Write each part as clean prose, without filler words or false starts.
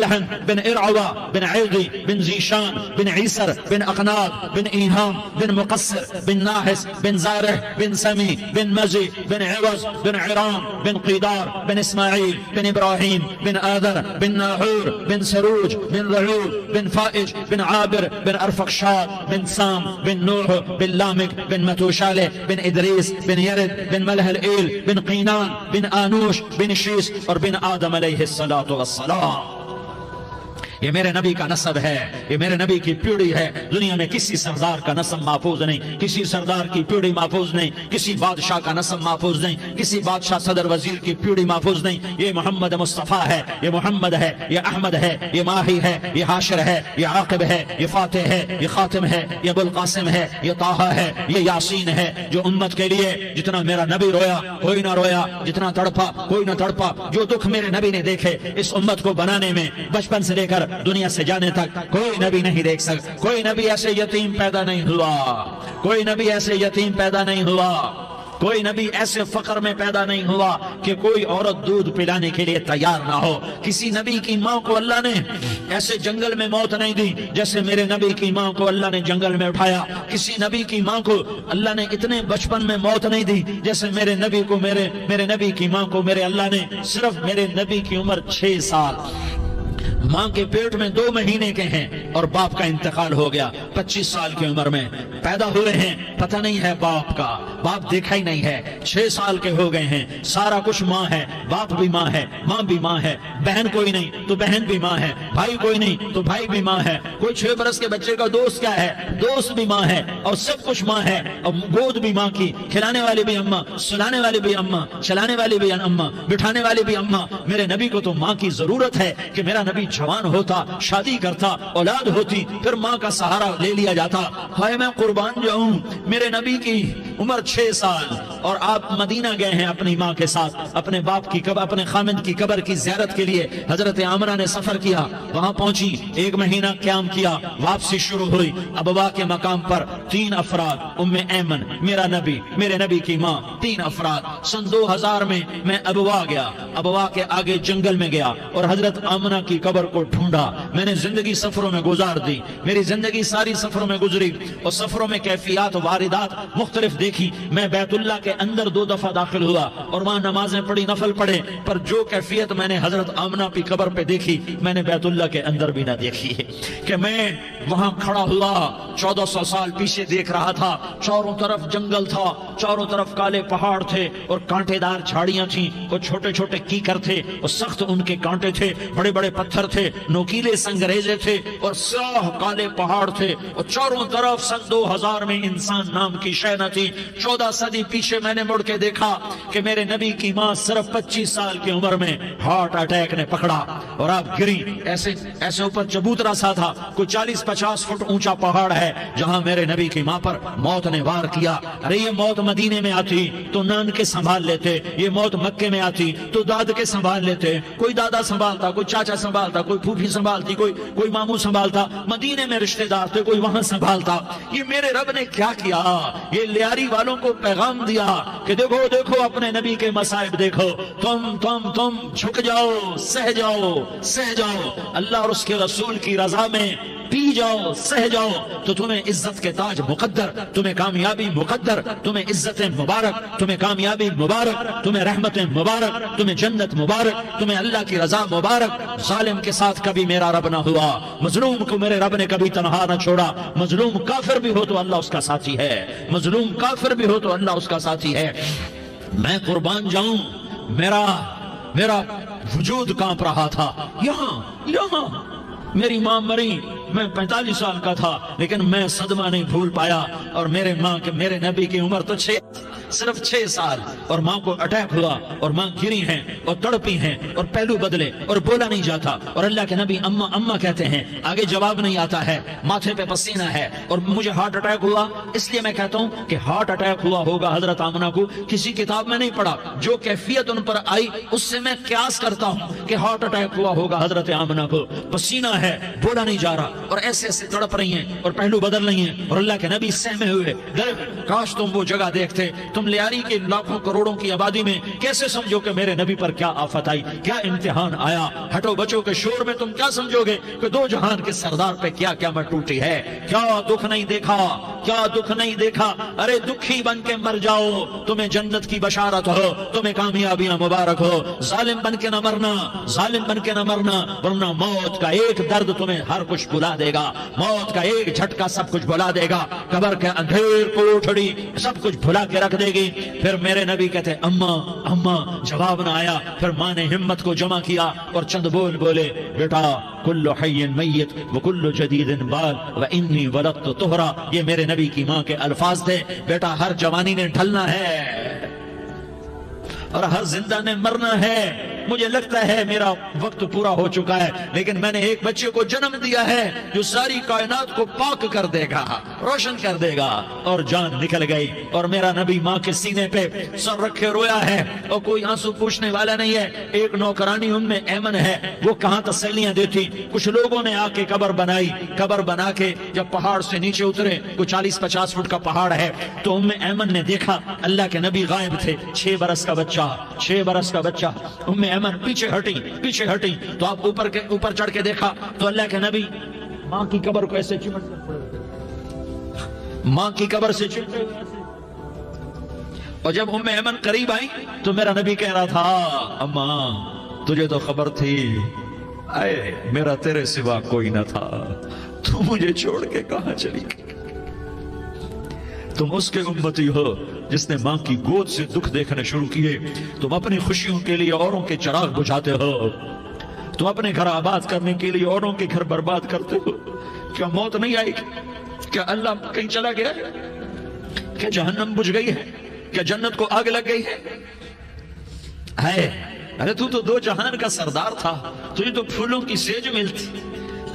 جلحن بن ارعوا بن عیضی بن زیشان بن Asir بن اقناط بن ایہام بن مقصر بن ناحس بن زارح بن سمی بن مزی بن عوض بن عرام بن قیدار بن اسماعیل بن ابراہیم بن آدر بن ناحور بن سروج بن رعود بن فائج بن عابر بن ارفقشاد بن سام بن نوح بن لامک بن متوشالہ بن ادریس بن یرد بن ملح الایل بن قینان بن آنوش بن شیس اور بن آدم علیہ السلام۔ یہ میرے نبی کا نسب ہے، یہ میرے نبی کی پیڑھی ہے۔ دنیا میں کسی سردار کا نسب محفوظ نہیں، کسی سردار کی پیڑھی محفوظ نہیں، کسی بادشاہ کا نسب محفوظ نہیں، کسی بادشاہ صدر وزیر کی پیڑھی محفوظ نہیں۔ یہ محمد مصطفیٰ ہے، یہ محمد ہے، یہ احمد ہے، یہ ماہی ہے، یہ حاشر ہے، یہ عاقب ہے، یہ فاتح ہے، یہ خاتم ہے، یہ ابو القاسم ہے، یہ طٰہٰ ہے، یہ یاسین ہے۔ جو امت کے لیے جتنا میرا نبی رویا کوئی نہ رویا، جتنا تڑپا کوئی نہ تڑپا، جو دکھ میرے نبی نے دیکھے اس امت کو بنانے میں، بچپن سے لے کر دنیا سے جانے تک کوئی نبی نہیں دیکھ سکتا۔ کوئی نبی ایسے یتیم پیدا نہیں ہوا، کوئی نبی ایسے یتیم پیدا نہیں ہوا، کوئی نبی ایسے فقر میں پیدا نہیں ہوا کہ کوئی عورت دودھ پلانے کے لیے تیار نہ ہو۔ کسی نبی کی ماں کو اللہ نے ایسے جنگل میں موت نہیں دی جیسے میرے نبی کی ماں کو اللہ نے جنگل میں اٹھایا۔ کسی نبی کی ماں کو اللہ نے اتنے بچپن میں موت نہیں دی جیسے میرے نبی کو میرے نبی کی ماں کو میرے اللہ نے صرف میرے نبی کی عمر 6 سال، ماں کے پیٹ میں 2 مہینے کے ہیں اور باپ کا انتقال ہو گیا 25 سال کی عمر میں پیدا ہوئے ہیں، پتہ نہیں ہے باپ کا، باپ دیکھا ہی نہیں ہے، 6 سال کے ہو گئے ہیں، سارا کچھ ماں ہے، باپ بھی ماں ہے، ماں بھی ماں ہے، بہن کوئی نہیں تو بہن بھی ماں ہے، بھائی کوئی نہیں تو بھائی بھی ماں ہے، کوئی 6 برس کے بچے کا دوست کیا ہے، دوست بھی ماں ہے، اور سب کچھ ماں ہے، اور گود بھی ماں کی، کھلانے والی بھی اماں، سلانے والی بھی اماں، چلانے والی بھی اماں، بٹھانے والی بھی اماں۔ میرے نبی کو تو ماں کی ضرورت ہے کہ میرا نبی جوان ہوتا، شادی کرتا، اولاد ہوتی، پھر ماں کا سہارا لے لیا جاتا۔ ہائے میں قربان جاؤں، میرے نبی کی عمر 6 سال اور آپ مدینہ گئے ہیں اپنی ماں کے ساتھ، اپنے باپ کی قبر، اپنے خامند کی قبر کی زیارت کے لیے۔ حضرت آمنہ نے سفر کیا، وہاں پہنچی، 1 مہینہ قیام کیا، واپسی شروع ہوئی۔ ابوا کے مقام پر 3 افراد، ام ایمن، میرا نبی، میرے نبی کی ماں، 3 افراد۔ سن 2000 میں ابوا گیا، ابوا کے آگے جنگل میں گیا اور حضرت آمنہ کی قبر کو ڈھونڈا۔ میں نے زندگی سفروں میں گزار دی، میری زندگی ساری سفروں میں گزری، اور سفروں میں کیفیات واردات مختلف دیکھی۔ میں بیت اللہ کے اندر 2 دفعہ داخل ہوا اور وہاں نمازیں پڑھی، نفل پڑھے، پر جو کیفیت میں نے حضرت آمنہ کی قبر پہ دیکھی میں نے بیت اللہ کے اندر بھی نہ دیکھی ہے۔ کہ میں وہاں کھڑا ہوا 1400 سال پیچھے دیکھ رہا تھا، چاروں طرف جنگل تھا، چاروں طرف کالے پہاڑ تھے اور کانٹے دار جھاڑیاں تھیں، اور چھوٹے چھوٹے کیکر تھے اور سخت ان کے کانٹے تھے، بڑے بڑے پتھر تھے، نوکیلے سنگریزے تھے اور سیاہ کالے پہاڑ تھے، اور چاروں طرف سن 2000 میں انسان نام کی شے نہ تھی۔ 14 صدی پیچھے میں نے مڑ کے دیکھا کہ میرے نبی کی ماں صرف 25 سال کی عمر میں ہارٹ اٹیک نے پکڑا اور آپ گری۔ ایسے اوپر چبوترا سا تھا، کوئی 40-50 فٹ اونچا پہاڑ ہے جہاں میرے نبی کی ماں پر موت نے وار کیا۔ ارے یہ موت مدینے میں آتی تو نان کے سنبھال لیتے، یہ موت مکے میں آتی تو داد کے سنبھال لیتے، کوئی دادا سنبھالتا، کوئی چاچا سنبھالتا، کوئی پھوپھی سنبھالتی، کوئی ماموں سنبھالتا، مدینے میں رشتہ دار تھے، کوئی وہاں سنبھالتا۔ یہ میرے رب نے کیا کیا؟ یہ لیاری والوں کو پیغام دیا کہ دیکھو دیکھو اپنے نبی کے مصائب دیکھو، تم جھک جاؤ، سہ جاؤ اللہ اور اس کے رسول کی رضا میں پی جاؤ، سہ جاؤ، تو تمہیں عزت کے تاج مقدر، تمہیں کامیابی مقدر، تمہیں عزت مبارک، تمہیں کامیابی مبارک، تمہیں رحمت مبارک، تمہیں جنت مبارک، تمہیں اللہ کی رضا مبارک۔ ظالم کے ساتھ کبھی میرا رب نہ ہوا، مظلوم کو میرے رب نے کبھی تنہا نہ چھوڑا۔ مظلوم کافر بھی ہو تو اللہ اس کا ساتھی ہے، مظلوم کافر بھی ہو تو اللہ اس کا ساتھی ہے۔ میں قربان جاؤں، میرا وجود کانپ رہا تھا۔ یہاں میری ماں مری، میں 45 سال کا تھا، لیکن میں صدمہ نہیں بھول پایا، اور میرے نبی کی عمر تو صرف 6 سال، اور ماں کو اٹیک ہوا اور ماں گری ہیں اور تڑپی ہیں اور پہلو بدلے اور بولا نہیں جاتا، اور اللہ کے نبی اماں اماں کہتے ہیں، آگے جواب نہیں آتا ہے، ماتھے پہ پسینہ ہے، اور مجھے ہارٹ اٹیک ہوا۔ اس لیے میں کہتا ہوں کہ ہارٹ اٹیک ہوا ہوگا حضرت آمنہ کو، کسی کتاب میں نہیں پڑھا، جو کیفیت ان پر آئی اس سے میں قیاس کرتا ہوں کہ ہارٹ اٹیک ہوا ہوگا حضرت آمنہ کو۔ پسینہ ہے، بولا نہیں جا رہا، اور ایسے تڑپ رہی ہیں اور پہلو بدل رہی ہیں، اور اللہ کے نبی سہمے ہوئے، کاش تم وہ جگہ دیکھتے، تم لیاری کے لاکھوں کروڑوں کی آبادی میں کیسے سمجھو کہ میرے نبی پر کیا آفت آئی، کیا امتحان آیا؟ ہٹو بچوں کے شور میں تم کیا سمجھو گے کہ دو جہان کے سردار پہ کیا قیامت ٹوٹی ہے؟ کیا دکھ نہیں دیکھا، کیا دکھ نہیں دیکھا؟ ارے دکھی بن کے مر جاؤ، تمہیں جنت کی بشارت ہو، تمہیں کامیابیاں مبارک ہو۔ ظالم بن کے نہ مرنا، ظالم بن کے نہ مرنا، ورنہ موت کا ایک درد تمہیں ہر کچھ بھلا دے گا، موت کا ایک جھٹکا سب کچھ بھلا دے گا، قبر کے اندھیر کوٹھڑی سب کچھ بھلا کے رکھ دے گی۔ پھر میرے نبی کہتے اماں اماں، جواب نہ آیا۔ پھر ماں نے ہمت کو جمع کیا اور چند بول بولے، بیٹا کل حی میت وکل جدید بال وانی ولدت طہرا، یہ میرے نبی کی ماں کے الفاظ تھے۔ بیٹا ہر جوانی نے ڈھلنا ہے اور ہر زندہ نے مرنا ہے۔ مجھے لگتا ہے میرا وقت پورا ہو چکا ہے، لیکن میں نے ایک بچے کو جنم دیا ہے جو ساری کائنات کو پاک کر دے گا، روشن کر دے گا۔ اور جان نکل گئی اور میرا نبی ماں کے سینے پہ سر رکھے رویا ہے اور کوئی آنسو پوچھنے والا نہیں ہے۔ ایک نوکرانی ام ایمن ہے، وہ کہاں تسلیاں دیتی۔ کچھ لوگوں نے آ کے قبر بنائی، قبر بنا کے جب پہاڑ سے نیچے اترے، کوئی 40-50 فٹ کا پہاڑ ہے، تو ام ایمن نے دیکھا اللہ کے نبی غائب تھے، 6 برس کا بچہ، 6 برس کا بچہ۔ ام ایمن پیچھے ہٹی تو آپ اوپر چڑھ کے دیکھا تو اللہ کے نبی ماں کی قبر کو ایسے چمٹ کر پڑے، ماں کی قبر سے چمٹے ہوئے ایسے۔ اور جب ام ایمن قریب آئی تو میرا نبی کہہ رہا تھا اماں تجھے تو خبر تھی، اے میرا تیرے سوا کوئی نہ تھا، تو مجھے چھوڑ کے کہاں چلی گئی؟ تم اس کے امتی ہو جس نے ماں کی گود سے دکھ دیکھنے شروع کیے۔ تم اپنی خوشیوں کے لیے اوروں کے چراغ بجھاتے ہو، تم اپنے گھر آباد کرنے کے لیے اوروں کے گھر برباد کرتے ہو۔ کیا موت نہیں آئی؟ کیا اللہ کہیں چلا گیا؟ کیا جہنم بجھ گئی ہے؟ کیا جنت کو آگ لگ گئی ہے؟ ارے تو دو جہان کا سردار تھا، تجھے تو پھولوں کی سیج ملتی،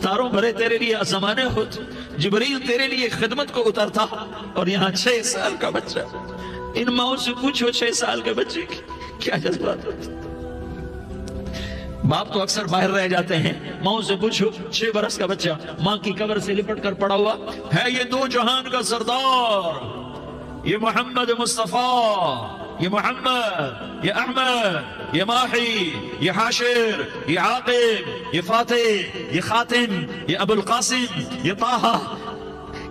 تاروں بھرے تیرے لیے آسمانے ہوتے، جبریل تیرے لیے خدمت کو اترتا، اور یہاں 6 سال کا بچہ۔ ان ماؤں سے پوچھو 6 سال کے بچے کی کیا جذبات ہوتے۔ باپ تو اکثر باہر رہ جاتے ہیں، ماؤں سے پوچھو 6 برس کا بچہ ماں کی قبر سے لپٹ کر پڑا ہوا ہے۔ یہ دو جہان کا سردار، یہ محمد مصطفیٰ، یہ محمد، یہ احمد، یہ ماحی، یہ حاشر، یہ عاقب، یہ فاتح، یہ خاتم، یہ ابو القاسم، یہ طہ،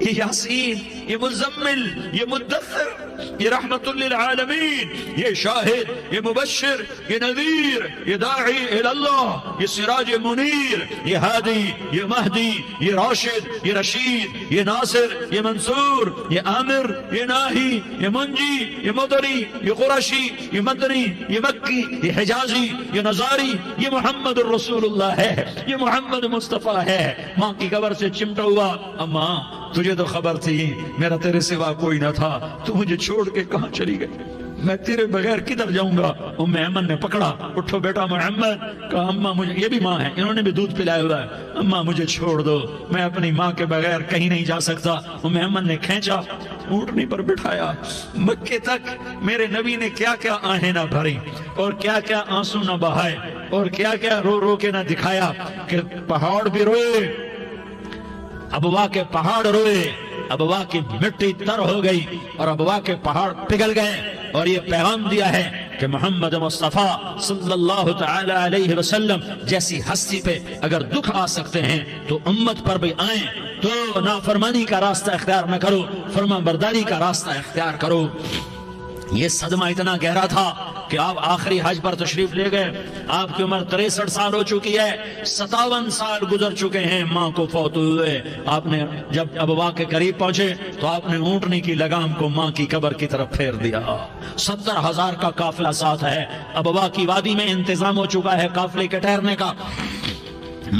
یہ یاسین، یہ مزمل، یہ مدثر، یہ رحمت للعالمین، یہ شاہد، یہ مبشر، یہ نذیر، یہ داعی اللہ، یہ سراج منیر، یہ ہادی، یہ مہدی، یہ راشد، یہ رشید، یہ ناصر، یہ منصور، یہ عامر، یہ ناہی، یہ منجی، یہ مدری، یہ قرشی، یہ مدنی، یہ مکی، یہ حجازی، یہ نظاری، یہ محمد الرسول اللہ ہے، یہ محمد مصطفیٰ ہے۔ ماں کی قبر سے چمٹا ہوا، اماں تجھے تو خبر تھی میرا تیرے سوا کوئی نہ تھا، تو مجھے چھوڑ کے کہاں چلی گئی؟ میں تیرے بغیر کدھر جاؤں گا؟ ام ایمن نے پکڑا، اٹھو بیٹا محمد، کہا اماں مجھے، یہ بھی ماں ہے، انہوں نے بھی دودھ پلایا ہوا ہے، اماں مجھے چھوڑ دو، میں اپنی ماں کے بغیر کہیں نہیں جا سکتا۔ ام ایمن نے کھینچا، اونٹنی پر بٹھایا، مکے تک میرے نبی نے کیا کیا آہیں نہ بھری اور کیا کیا آنسو نہ بہائے اور کیا کیا رو رو کے نہ دکھایا کہ پہاڑ بھی روئے، ابوا کے پہاڑ روئے، ابوا کی مٹی تر ہو گئی اور ابوا کے پہاڑ پگھل گئے۔ اور یہ پیغام دیا ہے کہ محمد مصطفیٰ صلی اللہ تعالی علیہ وسلم جیسی ہستی پہ اگر دکھ آ سکتے ہیں تو امت پر بھی آئیں، تو نافرمانی کا راستہ اختیار نہ کرو، فرما برداری کا راستہ اختیار کرو۔ یہ صدمہ اتنا گہرا تھا کہ آپ آخری حج پر تشریف لے گئے، آپ کی عمر 63 سال ہو چکی ہے، 57 سال گزر چکے ہیں ماں کو فوت ہوئے۔ آپ نے جب ابوا کے قریب پہنچے تو آپ نے اونٹنی کی لگام کو ماں کی قبر کی طرف پھیر دیا۔ 70,000 کا قافلہ ساتھ ہے، ابوا کی وادی میں انتظام ہو چکا ہے قافلے کے ٹھہرنے کا۔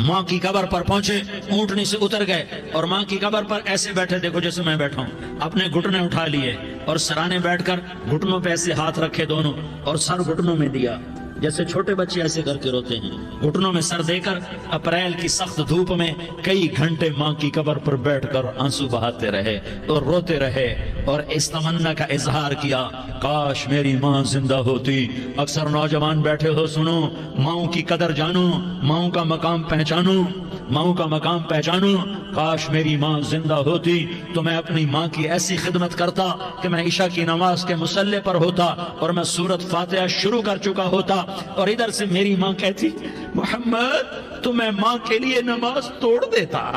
ماں کی قبر پر پہنچے، اونٹنی سے اتر گئے اور ماں کی قبر پر ایسے بیٹھے، دیکھو جیسے میں بیٹھا ہوں، اپنے گھٹنے اٹھا لیے اور سرانے بیٹھ کر گھٹنوں پہ ایسے ہاتھ رکھے دونوں اور سر گھٹنوں میں دیا، جیسے چھوٹے بچے ایسے کر کے روتے ہیں، گھٹنوں میں سر دے کر اپریل کی سخت دھوپ میں کئی گھنٹے ماں کی قبر پر بیٹھ کر آنسو بہاتے رہے اور روتے رہے اور اس تمنا کا اظہار کیا، کاش میری ماں زندہ ہوتی۔ اکثر نوجوان بیٹھے ہو، سنو، ماؤں کی قدر جانو، ماؤں کا مقام پہچانو، ماؤں کا مقام پہچانو۔ کاش میری ماں زندہ ہوتی تو میں اپنی ماں کی ایسی خدمت کرتا کہ میں عشاء کی نماز کے مصلی پر ہوتا اور میں سورۃ فاتحہ شروع کر چکا ہوتا، اور ادھر سے میری ماں کہتی محمد تو میں ماں کے لیے نماز توڑ دیتا۔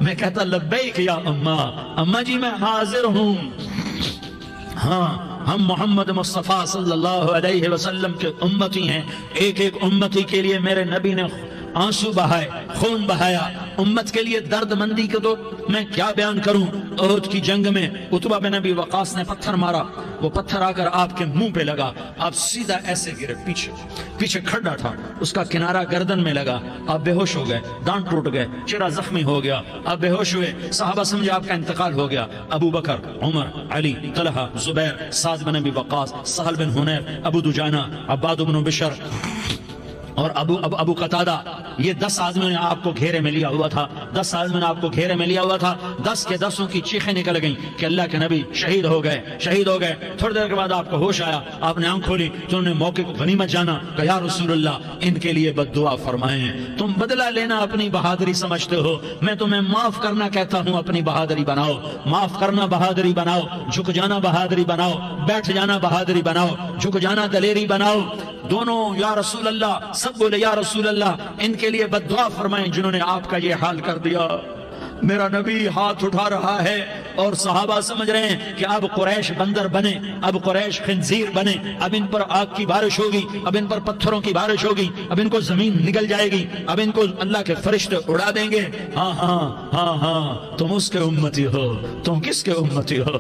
میں کہتا لبیک یا اماں، اماں جی میں حاضر ہوں۔ ہاں، ہم محمد مصطفیٰ صلی اللہ علیہ وسلم کے امتی ہیں۔ ایک ایک امتی کے لیے میرے نبی نے آنسو بہائے، خون بہایا، امت کے لیے درد مندی کے تو میں کیا بیان کروں۔ احد کی جنگ میں عتبہ بن ابی وقاص نے پتھر مارا، وہ پتھر آ کر آپ کے منہ پہ لگا، آپ سیدھا ایسے گرے، پیچھے کھڑا تھا، اس کا کنارہ گردن میں لگا، آپ بے ہوش ہو گئے، دانت ٹوٹ گئے، چہرہ زخمی ہو گیا، آپ بے ہوش ہوئے، صحابہ سمجھے آپ کا انتقال ہو گیا۔ ابو بکر، عمر، علی، طلحہ، زبیر، سعد بن ابی وقاص، سہل بن حنیف، ابو دجانہ، عباد بن بشر اور ابو قتادہ، یہ 10 آدمیوں نے آپ کو گھیرے میں لیا ہوا تھا، 10 آدمیوں نے آپ کو گھیرے میں لیا ہوا تھا۔ 10 کے 10 کی چیخیں نکل گئیں کہ اللہ کے نبی شہید ہو گئے، شہید ہو گئے۔ تھوڑی دیر کے بعد آپ کو ہوش آیا، آپ نے آنکھ کھولی تو انہوں نے موقع کو غنیمت جانا کہ یا رسول اللہ ان کے لیے بد دعا فرمائیں۔ تم بدلہ لینا اپنی بہادری سمجھتے ہو، میں تمہیں معاف کرنا کہتا ہوں، اپنی بہادری بناؤ۔ معاف کرنا بہادری بناؤ، جھک جانا بہادری بناؤ، بیٹھ جانا بہادری بناؤ، جھک جانا دلیری بناؤ۔ دونوں یا رسول اللہ، سب بولے یا رسول اللہ، ان کے لیے بد دعا فرمائیں جنہوں نے آپ کا یہ حال کر دیا۔ میرا نبی ہاتھ اٹھا رہا ہے اور صحابہ سمجھ رہے ہیں کہ اب قریش بندر بنے، اب قریش خنزیر بنے، اب ان پر آگ کی بارش ہوگی، اب ان پر پتھروں کی بارش ہوگی، اب ان کو زمین نگل جائے گی، اب ان کو اللہ کے فرشتے اڑا دیں گے۔ ہاں ہاں ہاں ہاں، تم اس کے امتی ہو۔ تم کس کے امتی ہو؟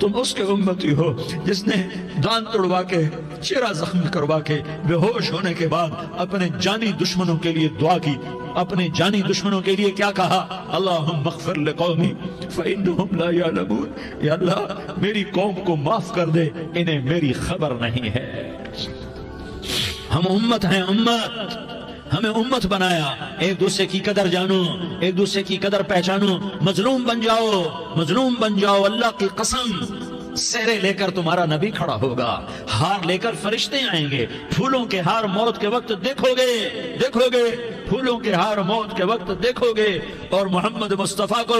تم اس کے امتی ہو جس نے دانت توڑوا کے، چہرہ زخمی کروا کے، بے ہوش ہونے کے بعد اپنے جانی دشمنوں کے لیے دعا کی، اپنے جانی دشمنوں کے لیے کیا کہا؟ اللہم اغفر لقومی فإنہم لا یعلمون، یا اللہ میری قوم کو معاف کر دے، انہیں میری خبر نہیں ہے۔ ہم امت ہیں، امت، ہمیں امت بنایا۔ ایک دوسرے کی قدر جانو، ایک دوسرے کی قدر پہچانو، مظلوم بن جاؤ، مظلوم بن جاؤ۔ اللہ کی قسم، سہرے لے کر تمہارا نبی کھڑا ہوگا، ہار لے کر فرشتے آئیں گے، پھولوں کے ہار موت کے وقت دیکھو گے، دیکھو گے، پھولوں کے ہار موت کے وقت دیکھو گے، اور محمد مصطفیٰ کو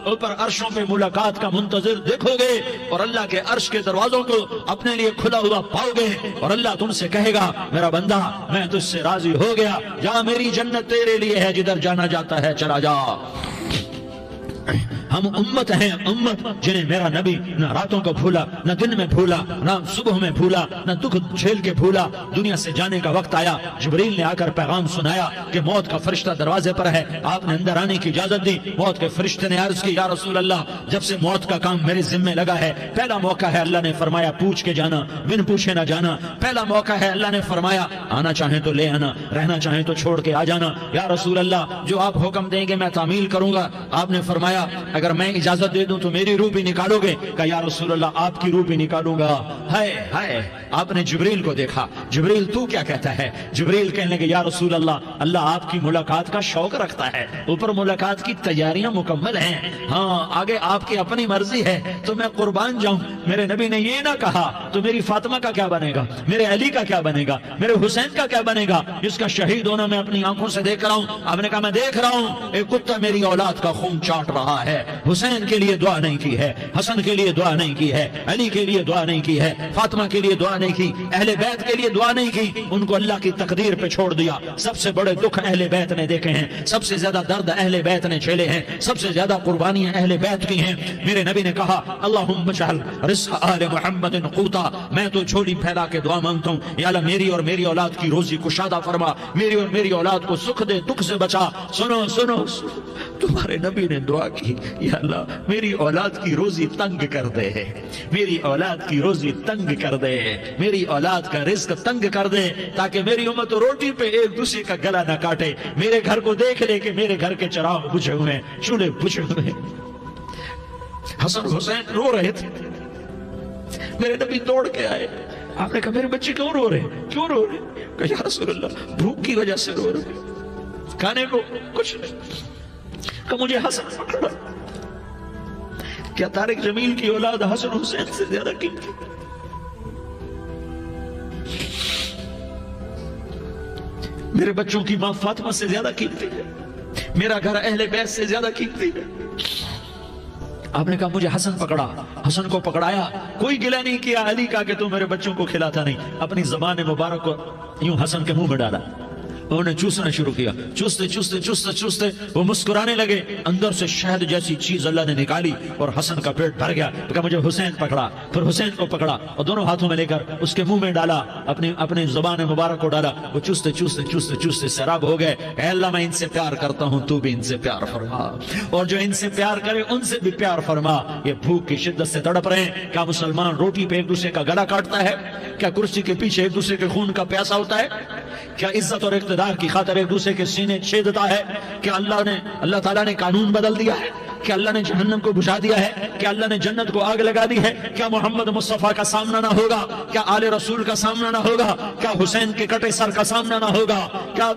اوپر عرشوں پہ ملاقات کا منتظر دیکھو گے، اور اللہ کے عرش کے دروازوں کو اپنے لیے کھلا ہوا پاؤ گے، اور اللہ تم سے کہے گا میرا بندہ میں تجھ سے راضی ہو گیا، جا میری جنت تیرے لیے ہے، جدھر جانا جاتا ہے چلا جا۔ ہم امت ہیں، امت جنہیں میرا نبی نہ راتوں کو بھولا، نہ دن میں بھولا، نہ صبح میں بھولا، نہ دکھ جھیل کے بھولا۔ دنیا سے جانے کا وقت آیا، جبریل نے آ کر پیغام سنایا کہ موت کا فرشتہ دروازے پر ہے، آپ نے اندر آنے کی اجازت دی۔ موت کے فرشتے نے عرض کی یا رسول اللہ جب سے موت کا کام میرے ذمہ لگا ہے، پہلا موقع ہے، اللہ نے فرمایا پوچھ کے جانا، بن پوچھے نہ جانا، پہلا موقع ہے، اللہ نے فرمایا آنا چاہیں تو لے آنا، رہنا چاہیں تو چھوڑ کے آ جانا۔ یا رسول اللہ جو آپ حکم دیں گے میں تعمیل کروں گا۔ آپ نے فرمایا اگر میں اجازت دے دوں تو میری روح بھی نکالو گے؟ کہا یا رسول اللہ آپ کی روح بھی نکالوں گا۔ ہائے ہائے، آپ نے جبریل کو دیکھا، جبریل تو کیا کہتا ہے؟ جبریل کہنے لگے یا رسول اللہ اللہ آپ کی ملاقات کا شوق رکھتا ہے، اوپر ملاقات کی تیاریاں مکمل ہیں، ہاں آگے آپ کی اپنی مرضی ہے تو میں قربان جاؤں۔ میرے نبی نے یہ نہ کہا تو میری فاطمہ کا کیا بنے گا، میرے علی کا کیا بنے گا، میرے حسین کا کیا بنے گا جس کا شہید ہونا میں اپنی آنکھوں سے دیکھ رہا ہوں۔ آپ نے کہا میں دیکھ رہا ہوں ایک کتا میری اولاد کا خون چاٹ رہا ہے، حسین کے لیے دعا نہیں کی ہے، حسن کے لیے دعا نہیں کی ہے، علی کے لیے دعا نہیں کی ہے، فاطمہ کے لیے دعا نہیں کی، اہل بیت کے لیے دعا نہیں کی، ان کو اللہ کی تقدیر پہ چھوڑ دیا۔ سب سے بڑے دکھ اہل بیت نے دیکھے ہیں، سب سے زیادہ درد اہل بیت نے جھیلے ہیں، سب سے زیادہ قربانیاں اہل بیت کی ہیں۔ میرے نبی نے کہا اللہم اجعل رزق آل محمد قوتا، میں تو جھولی پھیلا کے دعا مانگتا ہوں یا اللہ میری اور میری اولاد کی روزی کشادہ فرما، میری اور میری اولاد کو سکھ دے، دکھ سے بچا۔ سنو سنو تمہارے نبی نے دعا کی یا اللہ میری اولاد کی روزی تنگ کر دے، میری اولاد کی روزی تنگ کر دے، میری اولاد کا رزق تنگ کر دے تاکہ میری امت روٹی پہ ایک دوسرے کا گلا نہ کاٹے، میرے گھر کو دیکھ لے کہ میرے گھر کے چراغ بجھے ہوئے ہیں، چولہے بجھے ہوئے ہیں۔ حسن حسین رو رہے تھے، میرے نبی دوڑ کے آئے، آپ نے کہا میرے بچے کیوں رو رہے ہیں، کیوں رو رہے ہیں؟ کہا یا رسول اللہ بھوک کی وجہ سے رو رہے ہیں، کھانے کو کچھ نہیں۔ کہ مجھے حسن پکڑا، کیا طارق جمیل کی اولاد حسن حسین سے زیادہ قیمتی؟ میرے بچوں کی ماں فاطمہ سے زیادہ قیمتی ہے؟ میرا گھر اہل بیت سے زیادہ قیمتی ہے؟ آپ نے کہا مجھے حسن پکڑا، حسن کو پکڑایا، کوئی گلہ نہیں کیا علی کا کہ تو میرے بچوں کو کھلاتا نہیں، اپنی زبان مبارک کو یوں حسن کے منہ میں ڈالا، انہوں نے چوسنا شروع کیا، چوستے چوستے چوستے چوستے وہ مسکرانے لگے، اندر سے شہد جیسی چیز اللہ نے نکالی اور حسن کا پیٹ بھر گیا، تو کہا مجھے حسین پکڑا، پھر حسین کو پکڑا اور دونوں ہاتھوں میں لے کر اس کے منہ میں ڈالا، اپنی زبان مبارک کو ڈالا، وہ چوستے چوستے چوستے چوستے سیراب ہو گئے، اے اللہ میں ان سے پیار کرتا ہوں، تو بھی ان سے پیار فرما، اور جو ان سے پیار کرے ان سے بھی پیار فرما۔ یہ بھوک کی شدت سے تڑپ رہے ہیں، کیا مسلمان روٹی پہ ایک دوسرے کا گلا کاٹتا ہے؟ کیا کرسی کے پیچھے ایک دوسرے کے خون کا پیاسا ہوتا ہے؟ کیا عزت اور اقتدار کی خاطر ایک دوسرے کے سینے چھیدتا ہے؟ کیا اللہ تعالیٰ نے قانون بدل دیا ہے؟ کیا اللہ نے جہنم کو بجھا دیا ہے؟ کیا اللہ نے جنت کو آگ لگا دی ہے؟ کیا محمد مصطفیٰ کا سامنا نہ ہوگا؟ کیا آل رسول کا سامنا نہ ہوگا؟ کیا حسین کے کٹے سر کا سامنا نہ ہوگا؟ کیا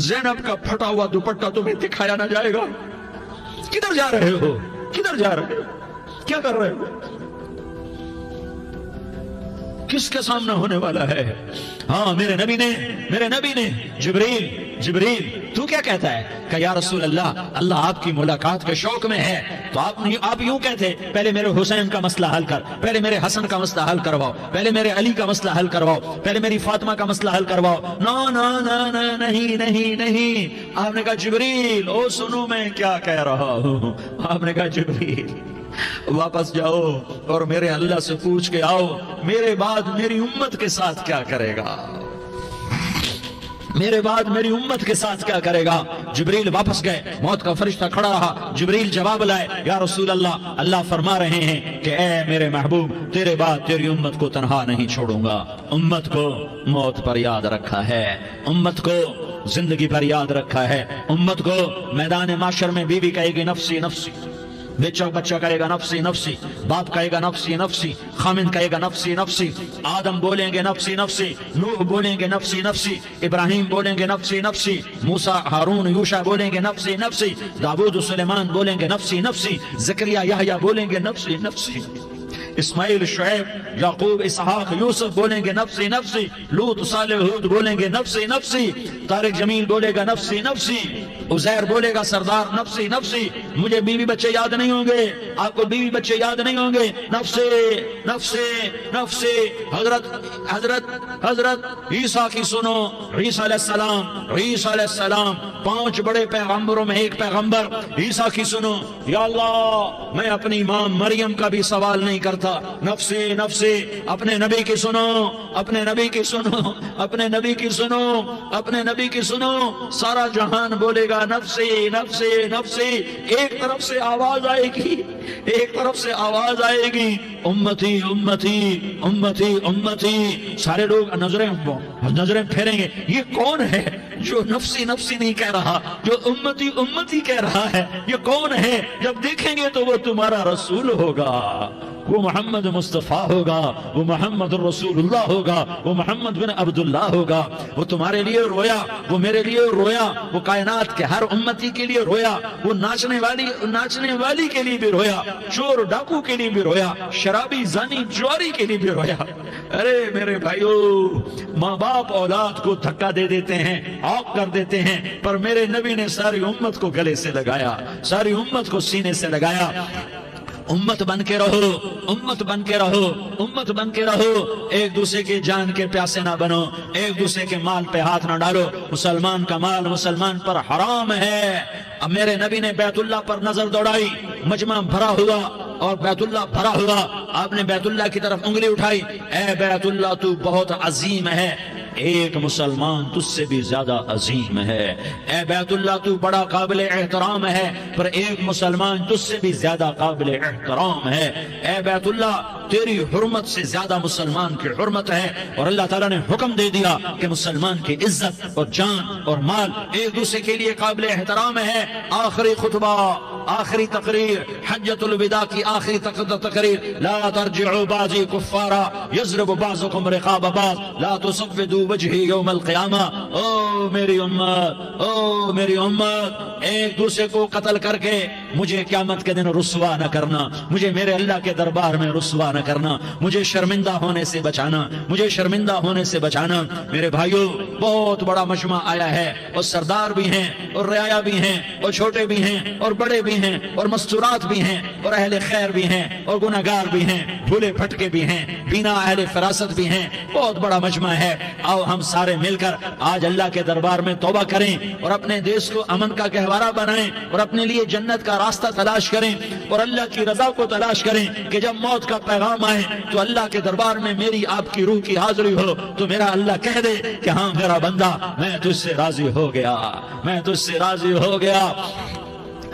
زینب کا پھٹا ہوا دوپٹہ تمہیں دکھایا نہ جائے گا؟ کدھر جا رہے ہو؟ کدھر جا رہے ہو؟ کیا کر رہے ہو؟ کس کے سامنے ہونے والا ہے؟ ہاں میرے نبی نے جبریل تو کیا کہتا ہے کہ یا رسول اللہ آپ کی ملاقات کے شوق میں ہے، تو آپ یوں کہتے پہلے میرے حسین کا مسئلہ حل کر، پہلے میرے حسن کا مسئلہ حل کرواؤ، پہلے میرے علی کا مسئلہ حل کرواؤ، پہلے میری فاطمہ کا مسئلہ حل کرواؤ۔ نہیں، آپ نے کہا جبریل او سنو میں کیا کہہ رہا ہوں۔ آپ نے کہا جبریل واپس جاؤ اور میرے اللہ سے پوچھ کے آؤ میرے بعد میری امت کے ساتھ کیا کرے گا، میرے بعد میری امت کے ساتھ کیا کرے گا۔ جبریل واپس گئے، موت کا فرشتہ کھڑا رہا، جبریل جواب لائے، یا رسول اللہ فرما رہے ہیں کہ اے میرے محبوب تیرے بعد تیری امت کو تنہا نہیں چھوڑوں گا، امت کو موت پر یاد رکھا ہے، امت کو زندگی پر یاد رکھا ہے، امت کو میدان معاشر میں بیوی کہے گی نفسی نفسی، بیچا بچہ کہے گا نفسی نفسی، باپ کہے گا نفسی نفسی، خامن کہے گا نفسی نفسی، آدم بولیں گے نفسی نفسی، نوح بولیں گے نفسی نفسی، ابراہیم بولیں گے نفسی نفسی، موسیٰ ہارون یوشع بولیں گے نفسی نفسی، داؤد سلیمان بولیں گے نفسی نفسی، زکریا یحییٰ بولیں گے نفسی نفسی، اسماعیل شعیب یعقوب اسحاق یوسف بولیں گے نفسی نفسی، لوط صالح ہود بولیں گے نفسی نفسی، طارق جمیل بولے گا نفسی نفسی، عزیر بولے گا سردار نفسی نفسی، مجھے بیوی بچے یاد نہیں ہوں گے، آپ کو بیوی بچے یاد نہیں ہوں گے، نفسی نفسی نفسی۔ حضرت عیسیٰ کی سنو، عیسیٰ علیہ السلام 5 بڑے پیغمبروں میں ایک پیغمبر، عیسیٰ کی سنو، یا اللہ میں اپنی ماں مریم کا بھی سوال نہیں کرتا، نفسی نفسی۔ اپنے نبی کی سنو، اپنے نبی کی سنو، اپنے نبی کی سنو، اپنے نبی کی سنو، سارا جہان بولے گا نفسی نفسی نفسی۔ ایک طرف سے آواز آئے گی، ایک طرف سے آواز آئے گی، امتی امتی امتی امتی۔ سارے لوگ نظریں پھیریں گے، یہ کون ہے جو نفسی نفسی نہیں کہہ رہا، جو امتی امتی کہہ رہا ہے، یہ کون ہے؟ جب دیکھیں گے تو وہ تمہارا رسول ہوگا، وہ محمد مصطفیٰ ہوگا، وہ محمد رسول اللہ ہوگا، وہ محمد بن عبداللہ ہوگا۔ وہ تمہارے لیے رویا، وہ میرے لیے رویا، وہ کائنات کے ہر امتی کے لیے رویا، وہ ناچنے والی کے لیے بھی رویا، چور ڈاکو کے لیے بھی رویا، شرابی زانی جواری کے لیے بھی رویا۔ ارے میرے بھائیو، ماں باپ اولاد کو دھکا دے دیتے ہیں، عاق کر دیتے ہیں، پر میرے نبی نے ساری امت کو گلے سے لگایا، ساری امت کو سینے سے لگایا۔ امت بن کے رہو، امت بن کے رہو، امت بن کے رہو، ایک دوسرے کی جان کے پیاسے نہ بنو، ایک دوسرے کے مال پہ ہاتھ نہ ڈالو۔ مسلمان کا مال مسلمان پر حرام ہے۔ اب میرے نبی نے بیت اللہ پر نظر دوڑائی، مجمع بھرا ہوا اور بیت اللہ بھرا ہوا، آپ نے بیت اللہ کی طرف انگلی اٹھائی، اے بیت اللہ تو بہت عظیم ہے، ایک مسلمان تجھ سے بھی زیادہ عظیم ہے، اے بیت اللہ تو بڑا قابل احترام ہے، پر ایک مسلمان تجھ سے بھی زیادہ قابل احترام ہے، اے بیت اللہ تیری حرمت سے زیادہ مسلمان کی حرمت ہے، اور اللہ تعالیٰ نے حکم دے دیا کہ مسلمان کی عزت اور جان اور مال ایک دوسرے کے لیے قابل احترام ہے۔ آخری خطبہ، آخری تقریر، حجۃ الوداع کی آخری تقریر، لا ترجعوا بعضی کفارا یضرب بعضکم رقاب بعض لا تسودوا وجہی یوم القیامہ۔ او میری امت، او میری امت، ایک دوسرے کو قتل کر کے مجھے قیامت کے دن رسوا نہ کرنا، مجھے میرے اللہ کے دربار میں رسوا نہ کرنا، مجھے شرمندہ ہونے سے بچانا، مجھے شرمندہ ہونے سے بچانا۔ میرے بھائیوں، بہت بڑا مجمع آیا ہے، اور سردار بھی ہیں، اور رعایا بھی ہیں، اور چھوٹے بھی ہیں، اور بڑے بھی ہیں، اور مستورات بھی ہیں، اور اہل خیر بھی ہیں، اور گناہگار بھی ہیں، بھولے بھٹکے بھی ہیں، بینا اہل فراست بھی ہیں۔ بہت بڑا مجمع ہے۔ آؤ ہم سارے مل کر آج اللہ کے دربار میں توبہ کریں، اور اپنے دیش کو امن کا گہوارہ بنائیں، اور اپنے لیے جنت کا راستہ تلاش کریں، اور اللہ کی رضا کو تلاش کریں کہ جب موت کا پیغام آئے تو اللہ کے دربار میں میری آپ کی روح کی حاضری ہو تو میرا اللہ کہہ دے کہ ہاں میرا بندہ، میں تجھ سے راضی ہو گیا، میں تجھ سے راضی ہو گیا۔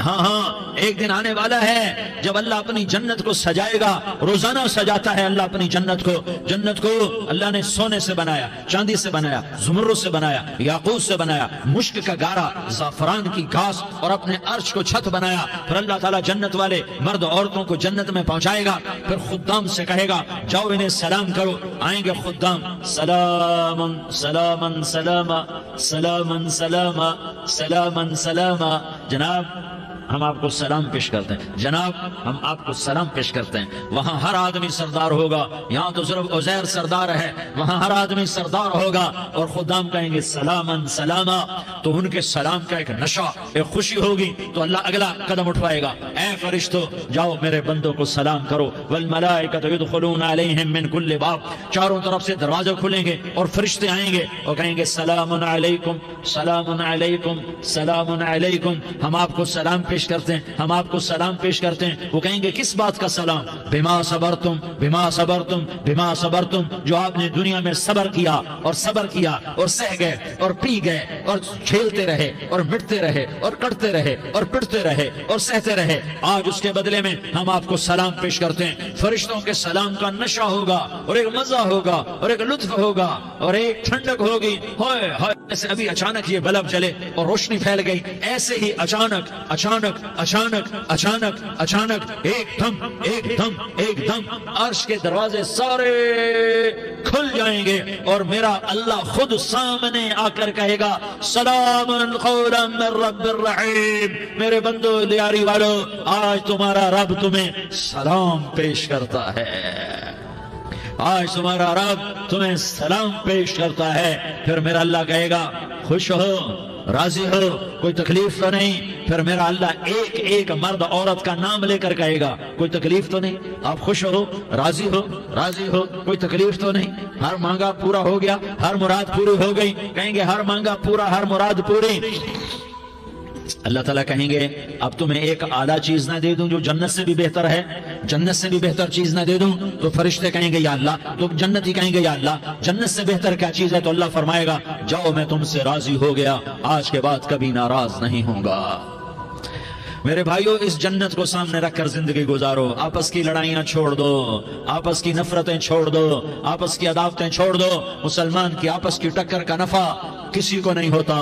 ہاں ہاں، ایک دن آنے والا ہے جب اللہ اپنی جنت کو سجائے گا۔ روزانہ سجاتا ہے اللہ اپنی جنت کو۔ جنت کو اللہ نے سونے سے بنایا، چاندی سے بنایا، زمرد سے بنایا، یاقوت سے بنایا، مشک کا گارا، زعفران کی گھاس، اور اپنے عرش کو چھت بنایا۔ پھر اللہ تعالیٰ جنت والے مرد عورتوں کو جنت میں پہنچائے گا۔ پھر خدام سے کہے گا جاؤ انہیں سلام کرو۔ آئیں گے خدام، سلامن سلامن سلاما سلامن سلاما سلامن سلاما۔ جناب ہم آپ کو سلام پیش کرتے ہیں، جناب ہم آپ کو سلام پیش کرتے ہیں۔ وہاں ہر آدمی سردار ہوگا، یہاں تو صرف عزیر سردار ہے، وہاں ہر آدمی سردار ہوگا، اور خدام کہیں گے سلامن سلاما۔ تو ان کے سلام کا ایک نشہ، ایک خوشی ہوگی، تو اللہ اگلا قدم اٹھوائے گا، اے فرشتو جاؤ میرے بندوں کو سلام کرو۔ والملائکۃ یدخلون علیہم من کل باب، چاروں طرف سے دروازے کھلیں گے اور فرشتے آئیں گے اور کہیں گے سلام علیکم سلام علیکم سلام علیکم۔ ہم آپ کو سلام پیش کرتے ہیں، ہم آپ کو سلام پیش کرتے ہیں۔ وہ کہیں گے کس بات کا سلام؟ بما صبرتم بما صبرتم بما صبرتم، جو آپ نے دنیا میں صبر کیا اور صبر کیا اور سہ گئے اور پی گئے اور کھیلتے رہے اور مٹتے رہے اور کٹتے رہے اور پٹتے رہے اور سہتے رہے، آج اس کے بدلے میں ہم آپ کو سلام پیش کرتے ہیں۔ فرشتوں کے سلام کا نشہ ہوگا اور ایک مزہ ہوگا اور ایک لطف ہوگا اور ایک ٹھنڈک ہوگی۔ ہائے ہائے، ایسے ابھی اچانک یہ بلب جلے اور روشنی پھیل گئی، ایسے ہی اچانک اچانک اچانک اچانک اچانک ایک دم ایک دم ایک دم عرش کے دروازے سارے کھل جائیں گے اور میرا اللہ خود سامنے آ کر کہے گا سلام قولا من رب الرحیم۔ میرے بندو لیاری والو، آج تمہارا رب تمہیں سلام پیش کرتا ہے، آج تمہارا رب تمہیں سلام پیش کرتا ہے۔ پھر میرا اللہ کہے گا خوش ہو، راضی ہو، کوئی تکلیف تو نہیں؟ پھر میرا اللہ ایک ایک مرد عورت کا نام لے کر کہے گا کوئی تکلیف تو نہیں؟ آپ خوش ہو، راضی ہو، راضی ہو، کوئی تکلیف تو نہیں؟ ہر مانگا پورا ہو گیا، ہر مراد پوری ہو گئی؟ کہیں گے ہر مانگا پورا، ہر مراد پوری۔ اللہ تعالیٰ کہیں گے اب تمہیں ایک اعلیٰ چیز نہ دے دوں جو جنت سے بھی بہتر ہے، جنت سے بھی بہتر چیز نہ دے دوں؟ تو فرشتے کہیں گے یا اللہ، تو جنتی کہیں گے یا اللہ جنت سے بہتر کیا چیز ہے؟ تو اللہ فرمائے گا جاؤ میں تم سے راضی ہو گیا، آج کے بعد کبھی ناراض نہیں ہوں گا۔ میرے بھائیوں، اس جنت کو سامنے رکھ کر زندگی گزارو، آپس کی لڑائیاں چھوڑ دو، آپس کی نفرتیں چھوڑ دو، آپس کی عداوتیں چھوڑ دو۔ مسلمان کی آپس کی ٹکر کا نفع کسی کو نہیں ہوتا،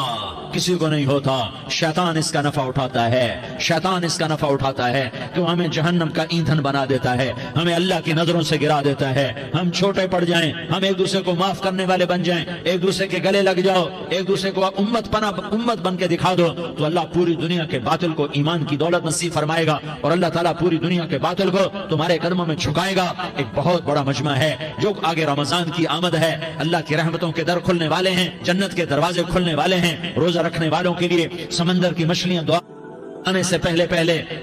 کسی کو نہیں ہوتا۔ شیطان اس کا نفع اٹھاتا ہے، شیطان اس کا نفع اٹھاتا ہے کہ وہ ہمیں جہنم کا ایندھن بنا دیتا ہے، ہمیں اللہ کی نظروں سے گرا دیتا ہے، ہم چھوٹے پڑ جائیں، ہم ایک دوسرے کو معاف کرنے والے بن جائیں، ایک دوسرے کے گلے لگ جاؤ، ایک دوسرے کو امت بن کے دکھا دو، تو اللہ پوری دنیا کے باطل کو ایمان کی دولت نصیب فرمائے گا، اور اللہ تعالیٰ پوری دنیا کے باطل کو تمہارے قدموں میں جھکائے گا۔ ایک بہت بڑا مجمع ہے، جو آگے رمضان کی آمد ہے، اللہ کی رحمتوں کے در کھلنے والے ہیں، جنت کے دروازے کھلنے والے ہیں۔ روزہ رکھنے والوں کے لیے سمندر کی مچھلیاں دعا آنے سے پہلے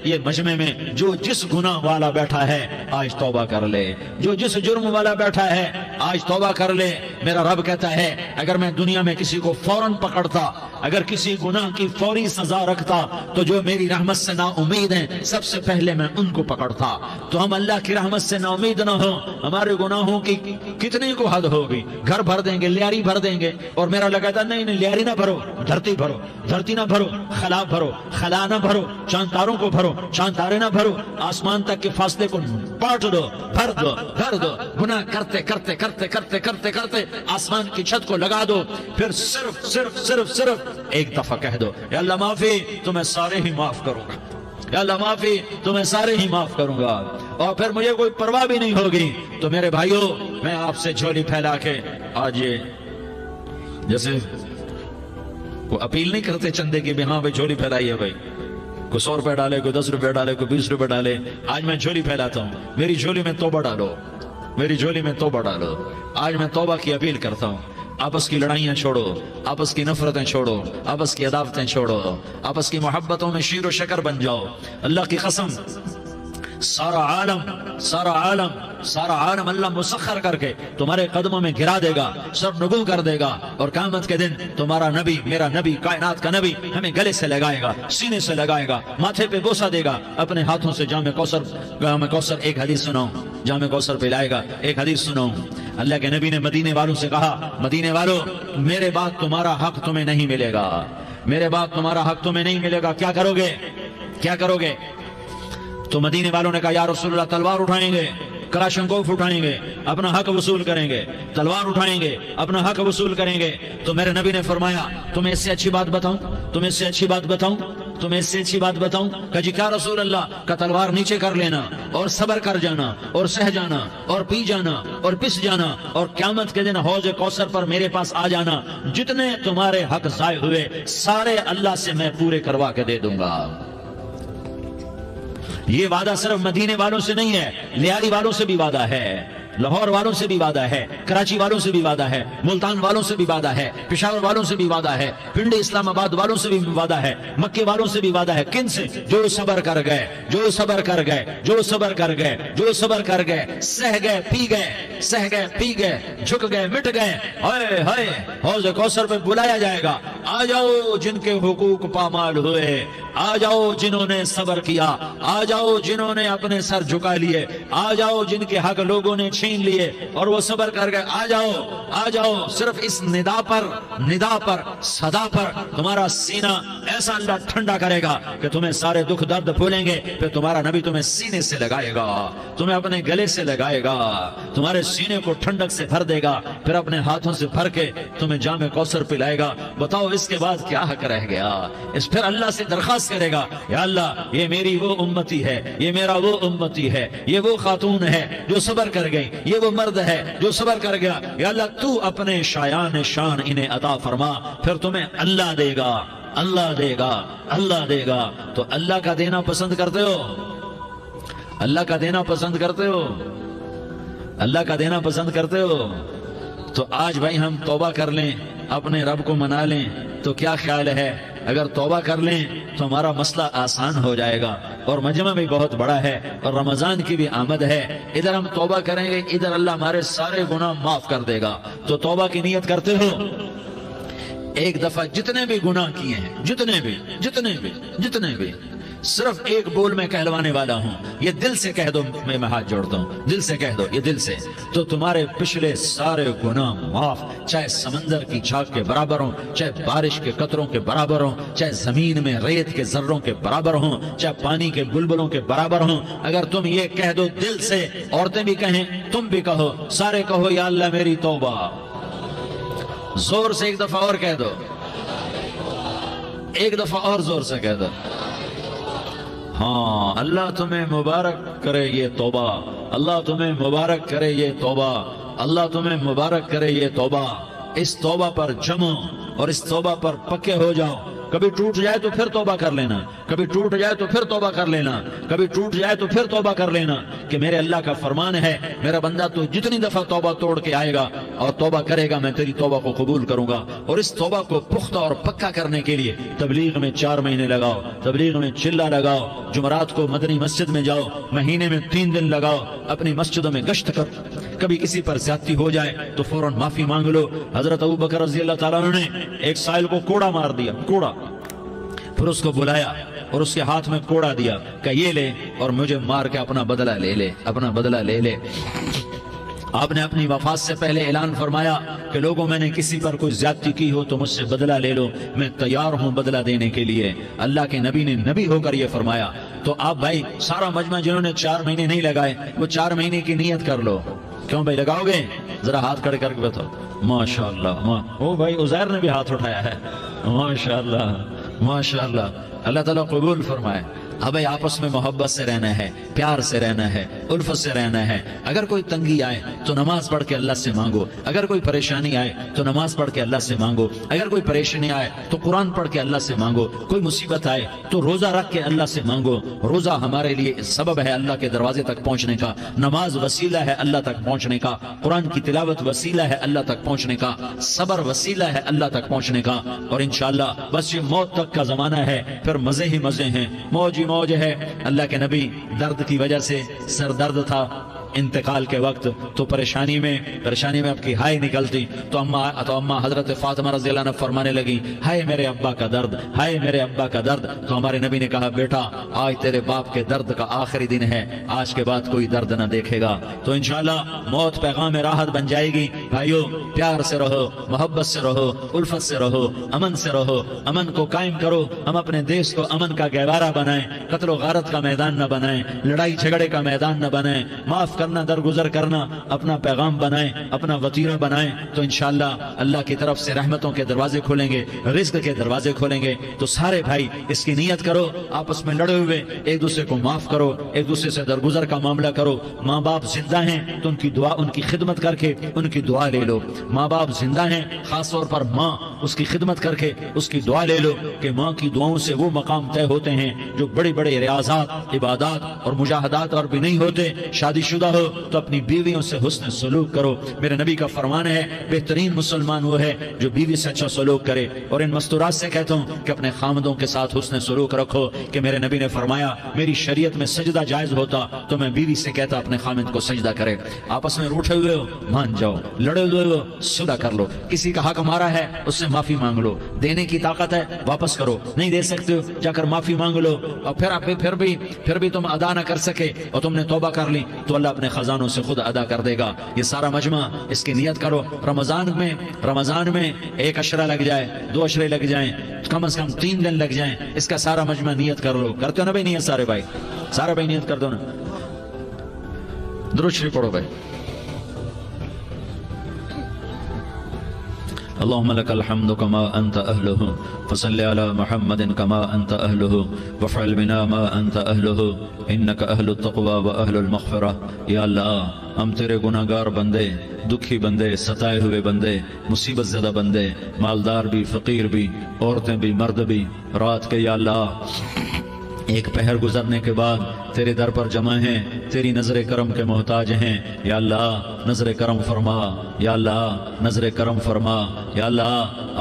یہ مجمع میں جو جس گناہ والا بیٹھا ہے آج توبہ کر لے، جو جس جرم والا بیٹھا ہے آج توبہ کر لے۔ میرا رب کہتا ہے اگر میں دنیا میں کسی کو فوراً پکڑتا، اگر کسی گناہ کی فوری سزا رکھتا، تو جو میری رحمت سے نا امید ہیں سب سے پہلے میں ان کو پکڑتا۔ تو ہم اللہ کی رحمت سے نا امید نہ ہوں، ہمارے گناہوں کی کتنی کو حد ہوگی، گھر بھر دیں گے، لیاری بھر دیں گے، اور میرا اللہ کہتا نہیں لیاری نہ بھرو، دھرتی بھرو، دھرتی نہ بھرو، خلا بھرو، خلا نہ بھرو، بھرو، چاند تاروں کو بھرو، چاند تارے نہ بھرو، آسمان تک کے فاصلے کو بانٹ دو، بھر دو، بھر دو، گناہ کرتے کرتے کرتے کرتے کرتے کرتے آسمان کی چھت کو لگا دو، پھر صرف صرف صرف صرف ایک دفعہ کہہ دو یا اللہ معافی، تو میں سارے ہی معاف کروں گا، یا اللہ معافی، تو میں سارے ہی معاف کروں گا، اور پھر مجھے کوئی پرواہ بھی نہیں ہوگی۔ تو میرے بھائیوں، میں آپ سے جھولی پھیلا کے آج یہ جیسے وہ اپیل نہیں کرتے چندے کی بھی ہاں بھائی جھولی پھیلائیے بھائی، کوئی 100 روپے ڈالے، کوئی 10 روپے ڈالے، کوئی 20 روپے ڈالے، آج میں جھولی پھیلاتا ہوں، میری جھولی میں توبہ ڈالو، میری جھولی میں توبہ ڈالو۔ آج میں توبہ کی اپیل کرتا ہوں، آپس کی لڑائیاں چھوڑو، آپس کی نفرتیں چھوڑو، آپس کی عداوتیں چھوڑو، آپس کی محبتوں میں شیر و شکر بن جاؤ۔ اللہ کی قسم، سارا عالم اللہ مسخر کر کے تمہارے قدموں میں گرا دے گا، سر نگوں کر دے گا، اور قیامت کے دن تمہارا نبی، میرا نبی، کائنات کا نبی ہمیں گلے سے لگائے گا، سینے سے لگائے گا، ماتھے پہ بوسہ دے گا، اپنے ہاتھوں سے جام کوثر ایک حدیث سناؤں، جام کوثر پلائے گا، ایک حدیث سناؤں۔ اللہ کے نبی نے مدینے والوں سے کہا، مدینے والوں، میرے بعد تمہارا حق تمہیں نہیں ملے گا، میرے بعد تمہارا حق تمہیں نہیں ملے گا، کیا کرو گے، کیا کرو گے؟ تو مدینے والوں نے کہا یا رسول اللہ، تلوار اٹھائیں گے، کراشنکوف اٹھائیں گے، اپنا حق وصول کریں گے، تلوار اٹھائیں گے، اپنا حق وصول کریں گے۔ تو میرے نبی نے فرمایا، تمہیں اس سے اچھی بات بتاؤں، تمہیں اس سے اچھی بات بتاؤں، تمہیں اس سے اچھی بات بتاؤں؟ کہا جی کیا رسول اللہ؟ کا تلوار نیچے کر لینا، اور صبر کر جانا، اور سہ جانا، اور پی جانا، اور پس جانا، اور قیامت کے دن حوض کوثر پر میرے پاس آ جانا، جتنے تمہارے حق ضائع ہوئے سارے اللہ سے میں پورے کروا کے دے دوں گا۔ یہ وعدہ صرف مدینے والوں سے نہیں ہے، لیاری والوں سے بھی وعدہ ہے، لاہور والوں سے بھی وعدہ ہے، کراچی والوں سے بھی وعدہ ہے، ملتان والوں سے بھی وعدہ ہے، پشاور والوں سے بھی وعدہ ہے، پنڈی اسلام آباد والوں سے بھی وعدہ ہے، مکے والوں سے بھی وعدہ ہے۔ کن سے؟ جو صبر کر گئے، جو صبر کر گئے، جو صبر کر گئے، جو صبر کر گئے، سہ گئے، پی گئے، سہ گئے، پی گئے، جھک گئے، مٹ گئے، ہائے ہائے، حوض کوثر پہ بلایا جائے گا، آ جاؤ جن کے حقوق پامال ہوئے، آ جاؤ جنہوں نے صبر کیا، آ جاؤ جنہوں نے اپنے سر جھکا لیے، آ جاؤ جن کے حق لوگوں نے چھین لیے اور وہ صبر کر گئے، آ جاؤ، آ جاؤ۔ صرف اس ندا پر، صدا پر تمہارا سینہ ایسا اللہ ٹھنڈا کرے گا کہ تمہیں سارے دکھ درد بھولیں گے، پھر تمہارا نبی تمہیں سینے سے لگائے گا، تمہیں اپنے گلے سے لگائے گا، تمہارے سینے کو ٹھنڈک سے بھر دے گا، پھر اپنے ہاتھوں سے بھر کے تمہیں جام کوثر پلائے گا۔ بتاؤ اس کے بعد کیا حق رہ گیا؟ اس پھر اللہ سے درخواست کرے گا، یا اللہ یہ میری وہ امتی ہے، یہ میرا وہ امتی ہے، یہ وہ خاتون ہے جو صبر کر گئی، یہ وہ مرد ہے جو صبر کر گیا، یا اللہ تو اپنے شایان شان انہیں عطا فرما، پھر تمہیں اللہ دے گا، اللہ دے گا، اللہ دے گا۔ تو اللہ کا دینا پسند کرتے ہو؟ اللہ کا دینا پسند کرتے ہو؟ اللہ کا دینا پسند کرتے ہو؟ تو آج بھائی ہم توبہ کر لیں، اپنے رب کو منا لیں، تو کیا خیال ہے اگر توبہ کر لیں تو ہمارا مسئلہ آسان ہو جائے گا، اور مجمع بھی بہت بڑا ہے، اور رمضان کی بھی آمد ہے، ادھر ہم توبہ کریں گے، ادھر اللہ ہمارے سارے گناہ معاف کر دے گا۔ تو توبہ کی نیت کرتے ہو؟ ایک دفعہ جتنے بھی گناہ کیے ہیں، جتنے بھی صرف ایک بول میں کہلوانے والا ہوں، یہ دل سے کہہ دو، میں ہاتھ جوڑتا ہوں، دل سے کہہ دو، یہ دل سے، تو تمہارے پچھلے سارے گناہ معاف، چاہے سمندر کی جھاگ کے برابر ہوں، چاہے بارش کے قطروں کے برابر ہوں، چاہے زمین میں ریت کے ذروں کے برابر ہوں، چاہے پانی کے بلبلوں کے برابر ہوں۔ اگر تم یہ کہہ دو دل سے، عورتیں بھی کہیں، تم بھی کہو، سارے کہو یا اللہ میری توبہ، زور سے ایک دفعہ اور کہہ دو، ایک دفعہ اور زور سے کہہ دو، ہاں اللہ تمہیں مبارک کرے یہ توبہ، اللہ تمہیں مبارک کرے یہ توبہ، اللہ تمہیں مبارک کرے یہ توبہ۔ اس توبہ پر جمو اور اس توبہ پر پکے ہو جاؤ۔ کبھی ٹوٹ جائے تو پھر توبہ کر لینا، کبھی ٹوٹ جائے تو پھر توبہ کر لینا، کبھی ٹوٹ جائے تو پھر توبہ کر لینا، کہ میرے اللہ کا فرمان ہے، میرا بندہ تو جتنی دفعہ توبہ توڑ کے آئے گا اور توبہ کرے گا میں تیری توبہ کو قبول کروں گا۔ اور اس توبہ کو پختہ اور پکا کرنے کے لیے تبلیغ میں 4 مہینے لگاؤ، تبلیغ میں چلہ لگاؤ، جمعرات کو مدنی مسجد میں جاؤ، مہینے میں 3 دن لگاؤ، اپنی مسجدوں میں گشت کرو، کبھی کسی پر زیادتی ہو جائے تو فوراً معافی مانگ لو۔ حضرت ابوبکر رضی اللہ تعالیٰ عنہ نے ایک سائل کو کوڑا مار دیا، کوڑا، پھر اس کو بلایا اور اس کے ہاتھ میں کوڑا دیا کہ یہ لے اور مجھے مار کے اپنا بدلہ لے لے، اپنا بدلہ لے لے۔ آپ نے اپنی وفات سے پہلے اعلان فرمایا کہ لوگوں میں نے کسی پر کوئی زیادتی کی ہو تو مجھ سے بدلہ لے لو، میں تیار ہوں بدلہ دینے کے لیے۔ اللہ کے نبی نے نبی ہو کر یہ فرمایا۔ تو آپ بھائی سارا مجمع جنہوں نے 4 مہینے نہیں لگائے وہ 4 مہینے کی نیت کر لو۔ کیوں بھائی لگاؤ گے؟ ذرا ہاتھ کھڑے کر کے بتاؤ۔ ماشاءاللہ، او بھائی عزیر نے بھی ہاتھ اٹھایا ہے، ماشاءاللہ ماشاءاللہ، اللہ تعالیٰ قبول فرمائے۔ اب آپس میں محبت سے رہنا ہے، پیار سے رہنا ہے، الفت سے رہنا ہے۔ اگر کوئی تنگی آئے تو نماز پڑھ کے اللہ سے مانگو، اگر کوئی پریشانی آئے تو نماز پڑھ کے اللہ سے مانگو، اگر کوئی پریشانی آئے تو قرآن پڑھ کے اللہ سے مانگو، کوئی مصیبت آئے تو روزہ رکھ کے اللہ سے مانگو۔ روزہ ہمارے لیے سبب ہے اللہ کے دروازے تک پہنچنے کا، نماز وسیلہ ہے اللہ تک پہنچنے کا، قرآن کی تلاوت وسیلہ ہے اللہ تک پہنچنے کا، صبر وسیلہ ہے اللہ تک پہنچنے کا۔ اور انشاءاللہ بس یہ موت تک کا زمانہ ہے، پھر مزے ہی مزے ہیں، موج ہی موج ہے۔ اللہ کے نبی درد کی وجہ سے سر درد تھا انتقال کے وقت، تو پریشانی میں اب کی ہائے نکلتی تو اما حضرت فاطمہ رضی اللہ عنہ فرمانے لگی، ہائے میرے ابا کا درد، ہائے میرے ابا کا درد۔ تو ہمارے نبی نے کہا، بیٹا آج تیرے باپ کے درد کا آخری دن ہے، آج کے بعد کوئی درد نہ دیکھے گا۔ تو انشاءاللہ موت پیغام راحت بن جائے گی۔ بھائیو پیار سے رہو، محبت سے رہو، الفت سے رہو، امن سے رہو، امن کو قائم کرو۔ ہم اپنے دیش کو امن کا گہوارہ بنائیں، قتل و غارت کا میدان نہ بنائیں، لڑائی جھگڑے کا میدان نہ بنائیں، معاف کرنا درگزر کرنا اپنا پیغام بنائیں، اپنا وطیرہ بنائیں۔ تو انشاءاللہ اللہ کی طرف سے رحمتوں کے دروازے کھولیں گے، رزق کے دروازے کھولیں گے۔ تو سارے بھائی اس کی نیت کرو، آپس میں لڑے ہوئے ایک دوسرے کو معاف کرو، ایک دوسرے سے درگزر کا معاملہ کرو۔ ماں باپ زندہ ہیں تو ان کی دعا، ان کی خدمت کر کے ان کی دعا لے لو۔ ماں باپ زندہ ہیں، خاص طور پر ماں، اس کی خدمت کر کے اس کی دعا لے لو کہ ماں کی دعاؤں سے وہ مقام طے ہوتے ہیں جو بڑے بڑے ریاضات، عبادات اور مجاہدات اور بھی نہیں ہوتے۔ شادی شدہ ہو تو اپنی بیویوں سے حسن سلوک کرو۔ میرے نبی کا فرمان ہے، بہترین مسلمان وہ ہے جو بیوی سے اچھا سلوک کرے۔ اور ان مستورات سے کہتا ہوں کہ اپنے خامدوں کے ساتھ حسن سلوک رکھو، کہ میرے نبی نے فرمایا میری شریعت میں سجدہ جائز ہوتا تو میں بیوی سے کہتا اپنے خامد کو سجدہ کرے۔ آپس میں روٹھے ہوئے ہو مان جاؤ، لڑے ہوئے ہو صلح کر لو، کسی کا حق مارا ہے اس سے معافی مانگ لو، دینے کی طاقت ہے واپس کرو، نہیں دے سکتے ہو جا کر معافی مانگ لو۔ اور پھر بھی تم ادا نہ کر سکے اور تم نے توبہ کر لی تو اللہ اپنے خزانوں سے خود ادا کر دے گا۔ یہ سارا مجمع اس کی نیت کرو۔ رمضان میں 1 عشرہ لگ جائے، 2 عشرے لگ جائیں، کم از کم 3 دن لگ جائیں، اس کا سارا مجمع نیت کر لو۔ کرتے ہو نا بھائی نیت؟ سارے بھائی نیت کر دو نا۔ درود شریف پڑھو بھائی۔ اللهم لك الحمد كما أنت أهله فصل على محمد كما أنت أهله وفعل بنا ما أنت أهله إنك أهل التقوى وأهل المغفرة۔ یا اللہ ہم تیرے گناہ گار بندے، دکھی بندے، ستائے ہوئے بندے، مصیبت زدہ بندے، مالدار بھی، فقیر بھی، عورتیں بھی، مرد بھی، رات کے یا اللہ ایک پہر گزرنے کے بعد تیرے در پر جمع ہیں، تیری نظر کرم کے محتاج ہیں۔ یا اللہ نظر کرم فرما، یا اللہ نظر کرم فرما۔ یا اللہ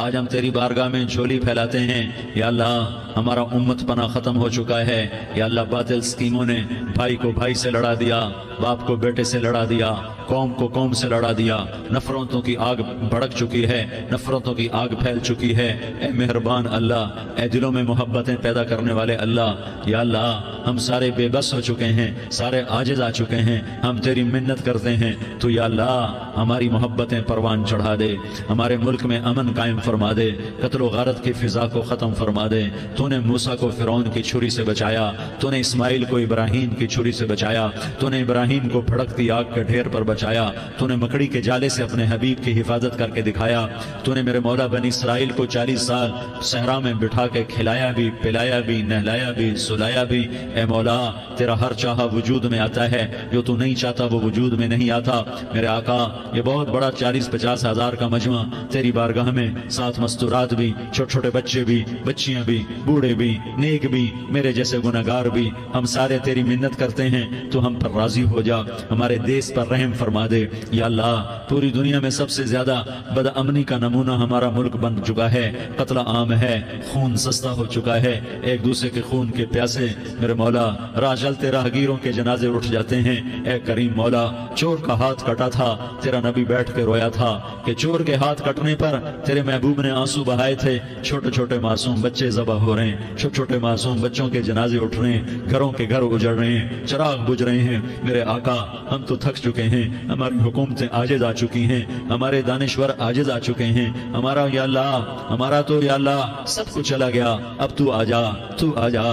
آج ہم تیری بارگاہ میں جھولی پھیلاتے ہیں۔ یا اللہ ہمارا امت پناہ ختم ہو چکا ہے۔ یا اللہ باطل سکیموں نے بھائی کو بھائی سے لڑا دیا، باپ کو بیٹے سے لڑا دیا، قوم کو قوم سے لڑا دیا، نفرتوں کی آگ بھڑک چکی ہے، نفرتوں کی آگ پھیل چکی ہے۔ اے مہربان اللہ، اے دلوں میں محبتیں پیدا کرنے والے اللہ، یا اللہ ہم سارے بے بس ہو چکے ہیں، سارے عاجز آ چکے ہیں، ہم تیری منت کرتے ہیں تو یا اللہ ہماری محبتیں پروان چڑھا دے، ہمارے ملک میں امن قائم فرما دے، قتل و غارت کی فضا کو ختم فرما دے۔ تو نے موسیٰ کو فرعون کی چھری سے بچایا، تو نے اسماعیل کو ابراہیم کی چھری سے بچایا، تو نے ابراہیم کو بھڑکتی آگ کے ڈھیر پر بچایا، تو نے مکڑی کے جالے سے اپنے حبیب کی حفاظت کر کے دکھایا، تو نے میرے مولا بنی اسرائیل کو 40 سال صحرا میں بٹھا کے کھلایا بھی، پلایا بھی، نہلایا بھی، سلایا بھی۔ اے مولا تیرا ہر چاہا وجود میں آتا ہے، جو تو نہیں چاہتا وہ وجود میں نہیں آتا۔ میرے آقا یہ بہت بڑا 40-50 ہزار کا مجمع تیری بارگاہ میں، ساتھ مستورات بھی، چھوٹے چھوٹے بچے بھی، بچیاں بھی، بوڑھے بھی، نیک بھی، میرے جیسے گناہگار بھی، ہم سارے تیری منت کرتے ہیں تو ہم پر راضی ہو جا، ہمارے دیس پر رحم فرما دے۔ یا اللہ پوری دنیا میں سب سے زیادہ بد امنی کا نمونہ ہمارا ملک بن چکا ہے، قتل عام ہے، خون سستا ہو چکا ہے، ایک دوسرے کے خون کے پیاسے میرے مولا راجہ چلتے راہگیروں کے جنازے اٹھ جاتے ہیں۔ اے کریم مولا، چور کا ہاتھ کٹا تھا، تیرا نبی بیٹھ کے رویا تھا کہ چور کے ہاتھ کٹنے پر تیرے محبوب نے آنسو بہائے تھے۔ چھوٹے چھوٹے معصوم بچے ذبح ہو رہے ہیں، چھوٹے چھوٹے معصوم بچوں کے جنازے اٹھ رہے ہیں، گھروں کے گھر اجڑ رہے ہیں، چراغ بجھ رہے ہیں۔ میرے آقا، ہم تو تھک چکے ہیں، ہماری حکومتیں عاجز آ چکی ہیں، ہمارے دانشور عاجز آ چکے ہیں، ہمارا یا اللہ، ہمارا تو یا اللہ سب کچھ چلا گیا، اب تو آجا، تو آجا،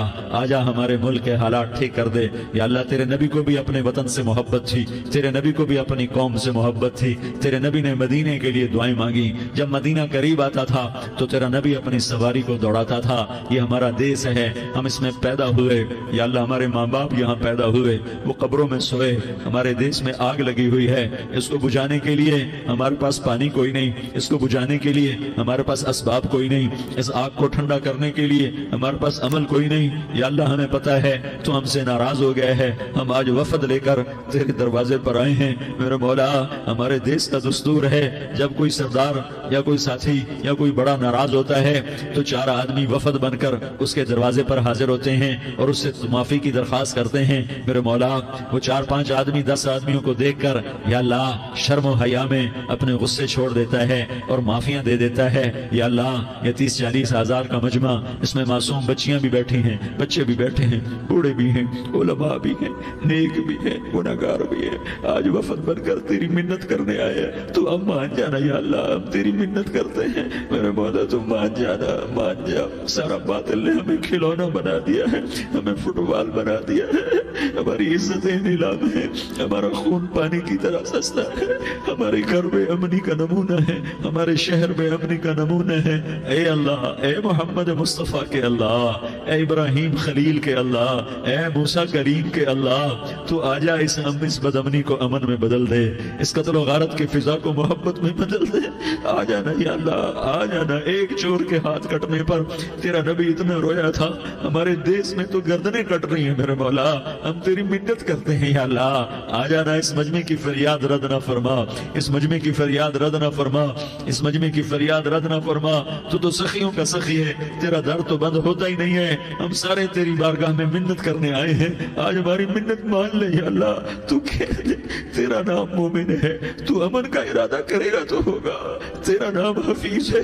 آجا ہمارے ملک کے حالات ٹھیک کر دے۔ یا اللہ، تیرے نبی کو بھی اپنے وطن سے محبت تھی، تیرے نبی کو بھی اپنی قوم سے محبت تھی، تیرے نبی نے مدینے کے لیے دعائیں مانگی، جب مدینہ قریب آتا تھا تو تیرا نبی اپنی سواری کو دوڑاتا تھا۔ یہ ہمارا دیس ہے، ہم اس میں پیدا ہوئے، یا اللہ ہمارے ماں باپ یہاں پیدا ہوئے، وہ قبروں میں سوئے، ہمارے دیس میں آگ لگی ہوئی ہے، اس کو بجھانے کے لیے ہمارے پاس پانی کوئی نہیں، اس کو بجھانے کے لیے ہمارے پاس اسباب کوئی نہیں، اس آگ کو ٹھنڈا کرنے کے لیے ہمارے پاس عمل کوئی نہیں۔ یا اللہ ہمیں پتہ ہے تو ہم سے ناراض ہو گئے ہے، ہم آج وفد لے کر تیرے دروازے پر آئے ہیں۔ میرے مولا، ہمارے دیس کا دستور ہے جب کوئی سردار یا کوئی ساتھی یا کوئی بڑا ناراض ہوتا ہے تو 4 آدمی وفد بن کر اس کے دروازے پر حاضر ہوتے ہیں اور اس سے معافی کی درخواست کرتے ہیں۔ میرے مولا، وہ 4-5 آدمی 10 آدمیوں کو دیکھ کر یا اللہ شرم و حیا میں اپنے غصے چھوڑ دیتا ہے اور معافیاں دے دیتا ہے۔ یا اللہ، یہ 30-40 ہزار کا مجمع، اس میں معصوم بچیاں بھی بیٹھی ہیں، بچے بھی بیٹھے ہیں، بوڑھے بھی ہیں، علماء بھی ہیں، نیک بھی ہیں، گنہگار بھی ہیں، آج وفد بن کر تیری منت کرنے آئے ہیں۔ تو اب مان جانا یا اللہ، ہم تیری منت کرتے ہیں، میرے مولا تو مان جانا، مان جا۔ سارا باطل نے ہمیں کھلونا بنا دیا ہے، ہمیں فٹ بال بنا دیا ہے، ہماری عزتیں نیلام ہے، ہمارا خون پانی کی طرح سستا ہے، ہمارے گھر بے امنی کا نمونہ ہے، ہمارے شہر بے امنی کا نمونہ ہے۔ اے اللہ، اے محمد مصطفیٰ کے اللہ، اے ابراہیم خلیل کے اللہ، اے موسیٰ کریم کے اللہ، تو آجا اس بد امنی کو امن میں بدل دے، اس قتل و غارت کی فضا کو محبت میں بدل دے۔ آ جانا یا اللہ، آ جانا۔ ایک چور کے ہاتھ کٹنے پر تیرا نبی اتنا رویا تھا، ہمارے دیس میں تو گردنیں کٹ رہی ہیں۔ میرے مولا، ہم تیری منت کرتے ہیں یا اللہ، آ جانا، اس مجمع کی فریاد رد نہ فرما، اس مجمع کی فریاد رد نہ فرما، اس مجمع کی فریاد رد نہ فرما۔ تو سخیوں کا سخی ہے، تیرا در تو بند ہوتا ہی نہیں ہے، ہم سارے تیری بارگاہ میں منت کرنے آئے ہیں، آج ہماری منت مان لے یا اللہ۔ تو کہہ دے تیرا نام مومن ہے، تو امن کا ارادہ کرے گا تو ہوگا، تیرا نام حفیظ ہے،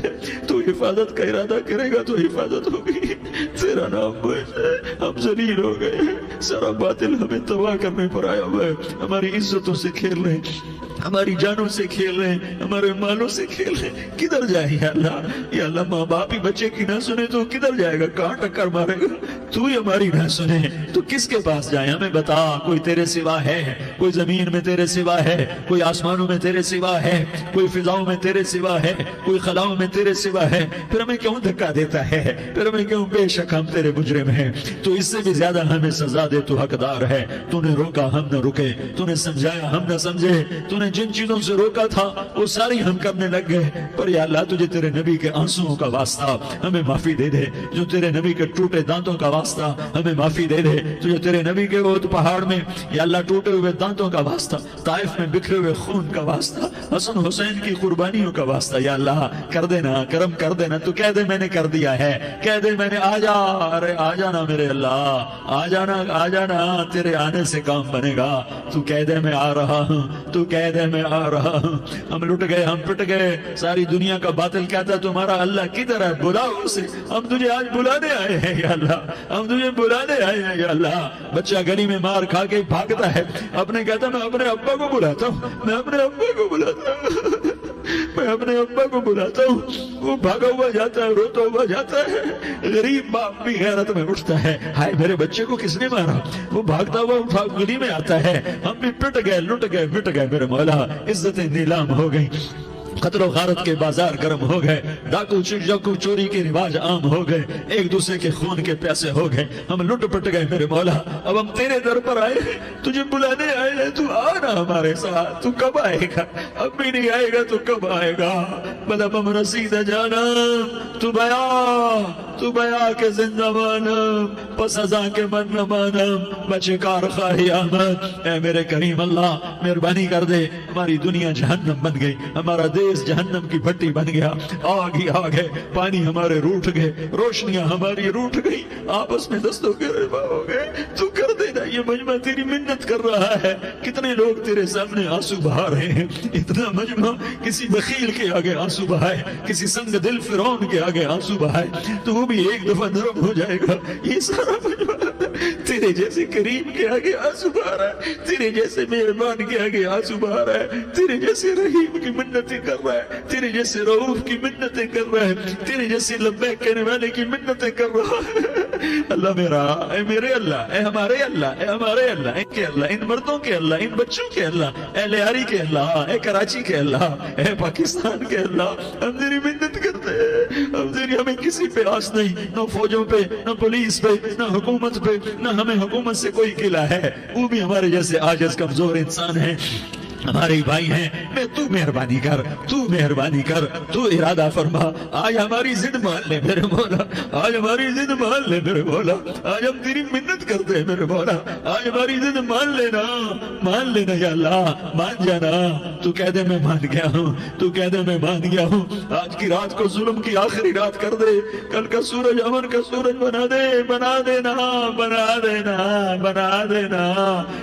تو حفاظت کا ارادہ کرے گا تو حفاظت ہوگی، تیرا نام موعز ہے۔ ہم ذلیل ہو گئے ہیں، سارا باطل ہمیں تباہ کرنے پر آیا ہوا ہے، ہماری عزتوں سے کھیل رہے ہیں، ہماری جانوں سے کھیل رہے ہیں، ہمارے مالوں سے کھیل رہے ہیں۔ کدھر جائے یا اللہ؟ یا اللہ، ماں باپ ہی بچے کی نہ سنے تو کدھر جائے گا؟ کہاں ٹکر مارے گا؟ تو ہی ہماری نہ سنے تو کس کے پاس جائیں؟ ہمیں بتا، کوئی تیرے سوا ہے؟ کوئی زمین میں تیرے سوا ہے؟ کوئی آسمانوں میں تیرے سوا ہے؟ کوئی فضاؤں میں تیرے سوا ہے؟ کوئی خلاؤں میں تیرے سوا ہے؟ پھر ہمیں کیوں دھکا دیتا ہے؟ پھر ہمیں کیوں؟ بے شک ہم تیرے مجرم ہیں، تو اس سے بھی زیادہ ہمیں سزا دے، تو حقدار ہے۔ تو نے روکا، ہم نہ رکے، تو نے سمجھایا، ہم نہ سمجھے، تو نے جن چیزوں سے روکا تھا وہ ساری ہم کرنے لگ گئے۔ پر یا اللہ، تجھے تیرے نبی کے آنسوؤں کا واسطہ ہمیں معافی دے دے، جو تیرے نبی کے ٹوٹے دانتوں کا واسطہ ہمیں معافی دے دے، تجھے تیرے نبی کے وہ پہاڑ میں یا اللہ ٹوٹے ہوئے دانتوں کا واسطہ، طائف میں بکھرے ہوئے خون کا واسطہ، حسن حسین کی قربانیوں کا واسطہ، یا اللہ کر دینا، کرم کر دینا۔ تو کہہ دے میں نے کر دیا ہے، کہہ دے میں نے، آ جا، ارے آ جانا میرے اللہ، آ جانا، آ جانا، تیرے آنے سے کام بنے گا۔ تو کہہ دے میں آ رہا ہوں، تو کہہ دے میں آ رہا ہوں۔ ہم لٹ گئے، ہم پٹ گئے، ساری دنیا کا باطل کہتا ہے تمہارا اللہ کدھر ہے؟ بلاؤ اسے، ہم تجھے آج بلانے آئے ہیں یا اللہ، ہم تجھے بلانے آئے ہیں یا اللہ۔ بچہ گلی میں مار کھا کے بھاگتا ہے، اپنے کہتا میں اپنے ابا کو بلاتا ہوں، میں اپنے ابا کو بلاتا ہوں، میں اپنے ابا کو بلاتا ہوں۔ وہ بھاگا ہوا جاتا ہے، روتا ہوا جاتا ہے۔ غریب باپ بھی غیرت میں اٹھتا ہے، ہائے میرے بچے کو کس نے مارا؟ وہ بھاگتا ہوا اٹھا گلی میں آتا ہے۔ ہم بھی پٹ گئے، لٹ گئے، مٹ گئے میرے مولا، عزتیں نیلام ہو گئی، قتل و غارت کے بازار گرم ہو گئے، ڈاکو چوری کے رواج عام ہو گئے، ایک دوسرے کے خون کے پیاسے ہو گئے، ہم لٹ پٹ گئے میرے مولا۔ اب ہم تیرے در پر آئے ہیں، تجھے بلانے آئے ہیں، تو آنا ہمارے ساتھ۔ تو کب آئے گا؟ اب بھی نہیں آئے گا تو کب آئے گا؟ بلب ہم رسید جانا تو بیا، تو بیا کے زندہ مانم پس ازاں کے من نہ مانم بچے کار خواہی آمد۔ اے میرے کریم اللہ مہربانی کر دے، ہماری دنیا جہنم بن گئی، ہمارا دیس جہنم کی بھٹی بن گیا، آگ ہی آگ ہے، پانی ہمارے روٹ گئے، روشنیاں ہماری روٹ گئی، آپس میں دستوں کے ربا ہو گئے۔ تو کر دینا، یہ مجمع تیری منت کر رہا ہے، کتنے لوگ تیرے سامنے آنسو بہا رہے ہیں، اتنا مجمع کسی بخیل کے آگے آنسو بہائے، کسی سنگ دل فرعون کے آگے آنسو بہائے تو وہ بھی ایک دفعہ نرم ہو جائے گا۔ یہ سارا مجمع تیرے جیسے کریم کے آگے آنسو بہا رہا ہے، تیرے جیسے مہربان کے آگے آنسو بہا رہا ہے، تیرے جیسے رحیم کی منتیں کر رہا ہے، تیرے جیسے رؤوف کی منتیں کر رہا ہے، تیرے جیسے لبیک کہنے والے کی منتیں کر رہا ہے۔ اللہ میرا، اے میرے اللہ، اے ہمارے اللہ، اے ہمارے اللہ، ان کے اللہ، ان مردوں کے اللہ، ان بچوں کے اللہ، اے لیاری کے اللہ، اے کراچی کے اللہ، اے پاکستان کے اللہ، ہم تیری منت کرتے ہیں، ہم تیری، ہمیں کسی پہ آس نہیں، نہ فوجوں پہ، نہ پولیس پہ، نہ حکومت پہ، نہ ہمیں حکومت سے کوئی قلعہ ہے، وہ بھی ہمارے جیسے عاجز کمزور انسان ہیں، ہمارے بھائی ہیں، میں تو مہربانی کر، تو مہربانی کر، تو ارادہ فرما، آج ہماری ضد مان لے میرے مولا، آج ہماری ضد مان لے میرے مولا، آج ہم تیری منت کرتے ہیں میرے مولا، آج ہماری ضد مان لینا یا اللہ، مان جانا، تو کہہ دے میں مان گیا ہوں، تو کہہ دے میں مان گیا ہوں، آج کی رات کو ظلم کی آخری رات کر دے، کل کا سورج امن کا سورج بنا دے، بنا دینا، بنا دینا، بنا دینا،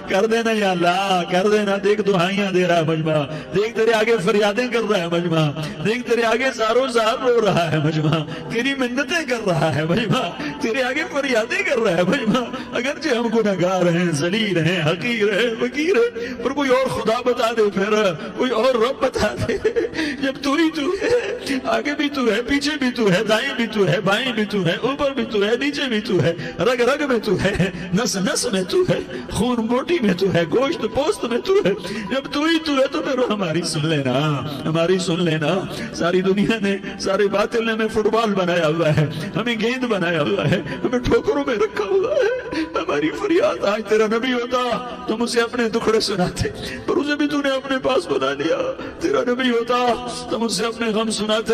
کر دینا یا اللہ، کر دینا۔ دیکھ دعائیاں دے رہا ہے مجمع، دیکھ تیرے آگے فریادیں کر رہا ہے مجمع، دیکھ تیرے آگے زارو زار رو رہا ہے مجمع، تیری منتیں کر رہا ہے مجمع، تیرے آگے فریادیں کر رہا ہے مجمع، اگرچہ ہم گناہگار ہیں، ذلیل ہیں، حقیر ہیں، فقیر ہیں، پر کوئی اور خدا بتا دے، پھر کوئی اور رب بتا دے، جب تو ہی تو ہے، آگے بھی تو ہے، پیچھے بھی تو ہے، دائیں بھی تو ہے، بائیں بھی تو ہے، اوپر بھی تو ہے، نیچے بھی تو ہے، رگ رگ میں تو ہے، نس نس میں تو ہے، خون بوٹی میں تو ہے، گوشت پوست میں تو ہے، جب تو ہی تو ہے تو پھر ہماری سن لینا، ہماری سن لینا۔ ساری دنیا نے، سارے باطل نے ہمیں فٹ بال بنایا ہوا ہے، ہمیں گیند بنایا ہوا ہے، ہمیں ٹھوکروں میں رکھا ہوا ہے، ہماری فریاد، آج تیرا نبی ہوتا تم اسے اپنے دکھڑے سناتے، پر اسے بھی تو نے اپنے پاس بنا لیا، تیرا نبی ہوتا تم اسے اپنے غم سناتے،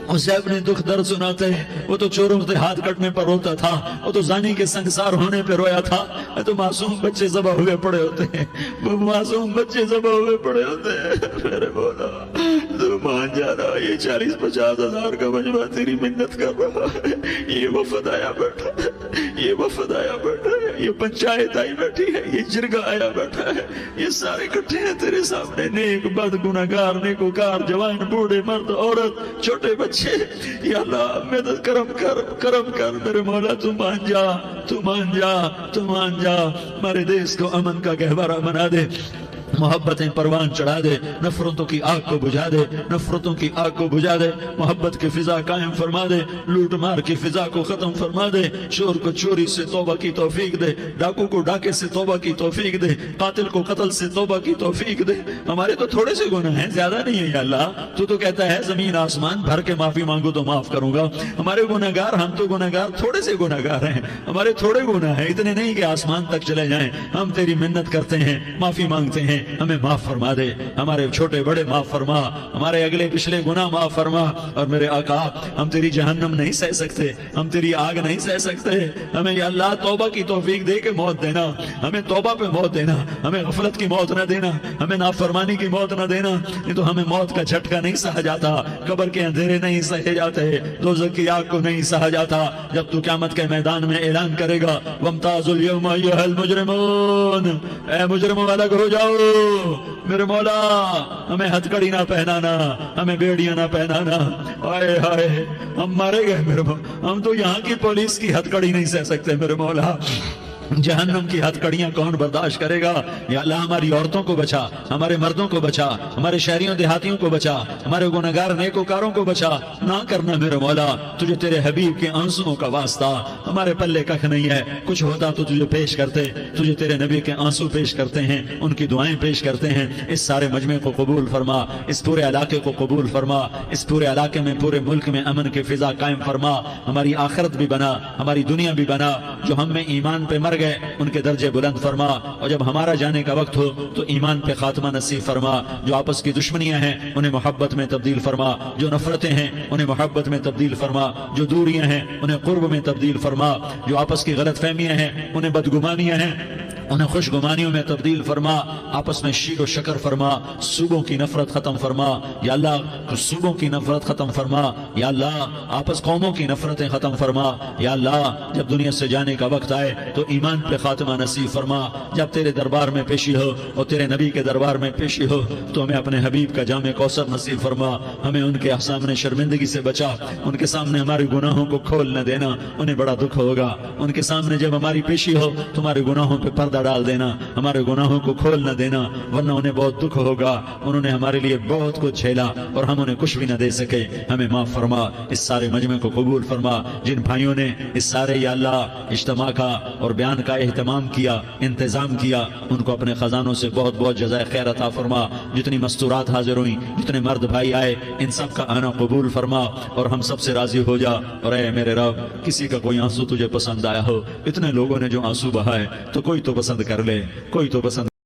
اسے اپنے دکھ درد سناتے، وہ تو چوروں کے ہاتھ کٹنے پر روتا تھا، وہ تو زانی کے سنگسار ہونے پہ رویا تھا، تو معصوم بچے ذبح ہوئے پڑے ہوتے ہیں، وہ معصوم بچے ذبح ہوئے پڑے ہوتے ہیں، میرے مولا تو مان جانا، یہ 40-50 ہزار کا مجمع تیری منت کر رہا ہے، یہ وفد آیا بیٹھا ہے، یہ وفد آیا بیٹھا ہے، یہ پنچایت آئی بیٹھی ہے، یہ جرگہ آیا بیٹھا ہے، یہ سارے اکٹھے ہیں تیرے سامنے، نیک بد گناہگار نیکوکار، جوان بوڑھے مرد عورت چھوٹے بچے، یا اللہ مدد کرم کر میرے مولا، تو مان جا، تو مان جا، تو مان جا، ہمارے دیس کو امن کا گہوارہ بنا دے، محبتیں پروان چڑھا دے، نفرتوں کی آگ کو بجھا دے، نفرتوں کی آگ کو بجھا دے، محبت کی فضا قائم فرما دے، لوٹ مار کی فضا کو ختم فرما دے، چور کو چوری سے توبہ کی توفیق دے، ڈاکو کو ڈاکے سے توبہ کی توفیق دے، قاتل کو قتل سے توبہ کی توفیق دے۔ ہمارے تو تھوڑے سے گناہ ہیں، زیادہ نہیں ہے یا اللہ، تو کہتا ہے زمین آسمان بھر کے معافی مانگو تو معاف کروں گا۔ ہمارے گناہگار، ہم تو گناہگار تھوڑے سے گناہگار ہیں، ہمارے تھوڑے گناہ ہیں، اتنے نہیں کہ آسمان تک چلے جائیں، ہم تیری منت کرتے ہیں، معافی مانگتے ہیں، ہمیں معاف فرما دے، ہمارے چھوٹے بڑے معاف فرما، ہمارے اگلے پچھلے گناہ معاف فرما، اور میرے آقا ہم تیری جہنم نہیں سہ سکتے، ہم تیری آگ نہیں سہ سکتے، ہمیں یا اللہ توبہ کی توفیق دے کے موت دینا، ہمیں توبہ پہ موت دینا، ہمیں غفلت کی موت نہ دینا، ہمیں نافرمانی کی موت نہ دینا، نہیں تو ہمیں موت کا جھٹکا نہیں سہا جاتا، قبر کے اندھیرے نہیں سہے جاتے، دوزخ کی آگ کو نہیں سہا جاتا، جب تو قیامت کے میدان میں اعلان کرے گا وَامْتَازُوا الْيَوْمَ أَيُّهَا الْمُجْرِمُونَ، اے مجرموں الگ ہو جاؤ، میرے مولا ہمیں ہتھکڑی نہ پہنانا، ہمیں بیڑیاں نہ پہنانا، آئے ہائے ہم مارے گئے میرے مولا، ہم تو یہاں کی پولیس کی ہتھکڑی نہیں سہ سکتے میرے مولا، جہنم کی ہتھکڑیاں کون برداشت کرے گا؟ یا اللہ ہماری عورتوں کو بچا، ہمارے مردوں کو بچا، ہمارے شہریوں دیہاتیوں کو بچا، ہمارے گنہگار نیکوکاروں کو بچا، نہ کرنا میرے مولا، تجھے تیرے حبیب کے آنسوؤں کا واسطہ، ہمارے پلے ککھ نہیں ہے، کچھ ہوتا تو تجھے پیش کرتے، تجھے تیرے نبی کے آنسو پیش کرتے ہیں، ان کی دعائیں پیش کرتے ہیں، اس سارے مجمع کو قبول فرما، اس پورے علاقے کو قبول فرما، اس پورے علاقے میں پورے ملک میں امن کی فضا قائم فرما، ہماری آخرت بھی بنا، ہماری دنیا بھی بنا، جو ہم میں ایمان پہ مر گئے ان کے درجے بلند فرما، اور جب ہمارا جانے کا وقت ہو تو ایمان پہ خاتمہ نصیب فرما۔ جو آپس کی دشمنیاں ہیں انہیں محبت میں تبدیل فرما، جو نفرتیں ہیں انہیں محبت میں تبدیل فرما، جو دوریاں ہیں انہیں قرب میں تبدیل فرما، جو آپس کی غلط فہمیاں ہیں انہیں بدگمانیاں ہیں انہیں خوش گمانیوں میں تبدیل فرما، آپس میں شیر و شکر فرما، صوبوں کی نفرت ختم فرما یا اللہ، صوبوں کی نفرت ختم فرما یا اللہ، آپس قوموں کی نفرتیں ختم فرما یا اللہ۔ جب دنیا سے جانے کا وقت آئے تو ایمان پہ خاتمہ نصیب فرما۔ جب تیرے دربار میں پیشی ہو اور تیرے نبی کے دربار میں پیشی ہو تو ہمیں اپنے حبیب کا جام کوثر نصیب فرما، ہمیں ان کے سامنے شرمندگی سے بچا، ان کے سامنے ہمارے گناہوں کو کھول نہ دینا، انہیں بڑا دکھ ہوگا۔ ان کے سامنے جب ہماری پیشی ہو تمہارے گناہوں پہ پردہ ڈال دینا، ہمارے گناہوں کو کھول نہ دینا، ورنہ انہیں بہت دکھ ہوگا، انہوں نے ہمارے لیے بہت کچھ جھیلا اور ہم انہیں کچھ بھی نہ دے سکے۔ ہمیں معاف فرما، اس سارے مجمع کو قبول فرما۔ جن بھائیوں نے اس سارے یا اللہ اجتماع کا اور بیان کا اہتمام کیا، انتظام کیا، ان کو اپنے خزانوں سے بہت بہت جزائے خیر عطا فرما۔ جتنی مستورات حاضر ہوئیں، جتنے مرد بھائی آئے، ان سب کا آنا قبول فرما اور ہم سب سے راضی ہو جا۔ اور اے میرے رب، کسی کا کوئی آنسو تجھے پسند آیا ہو، اتنے لوگوں نے جو آنسو بہائے تو کوئی تو پسند کر لے، کوئی تو پسند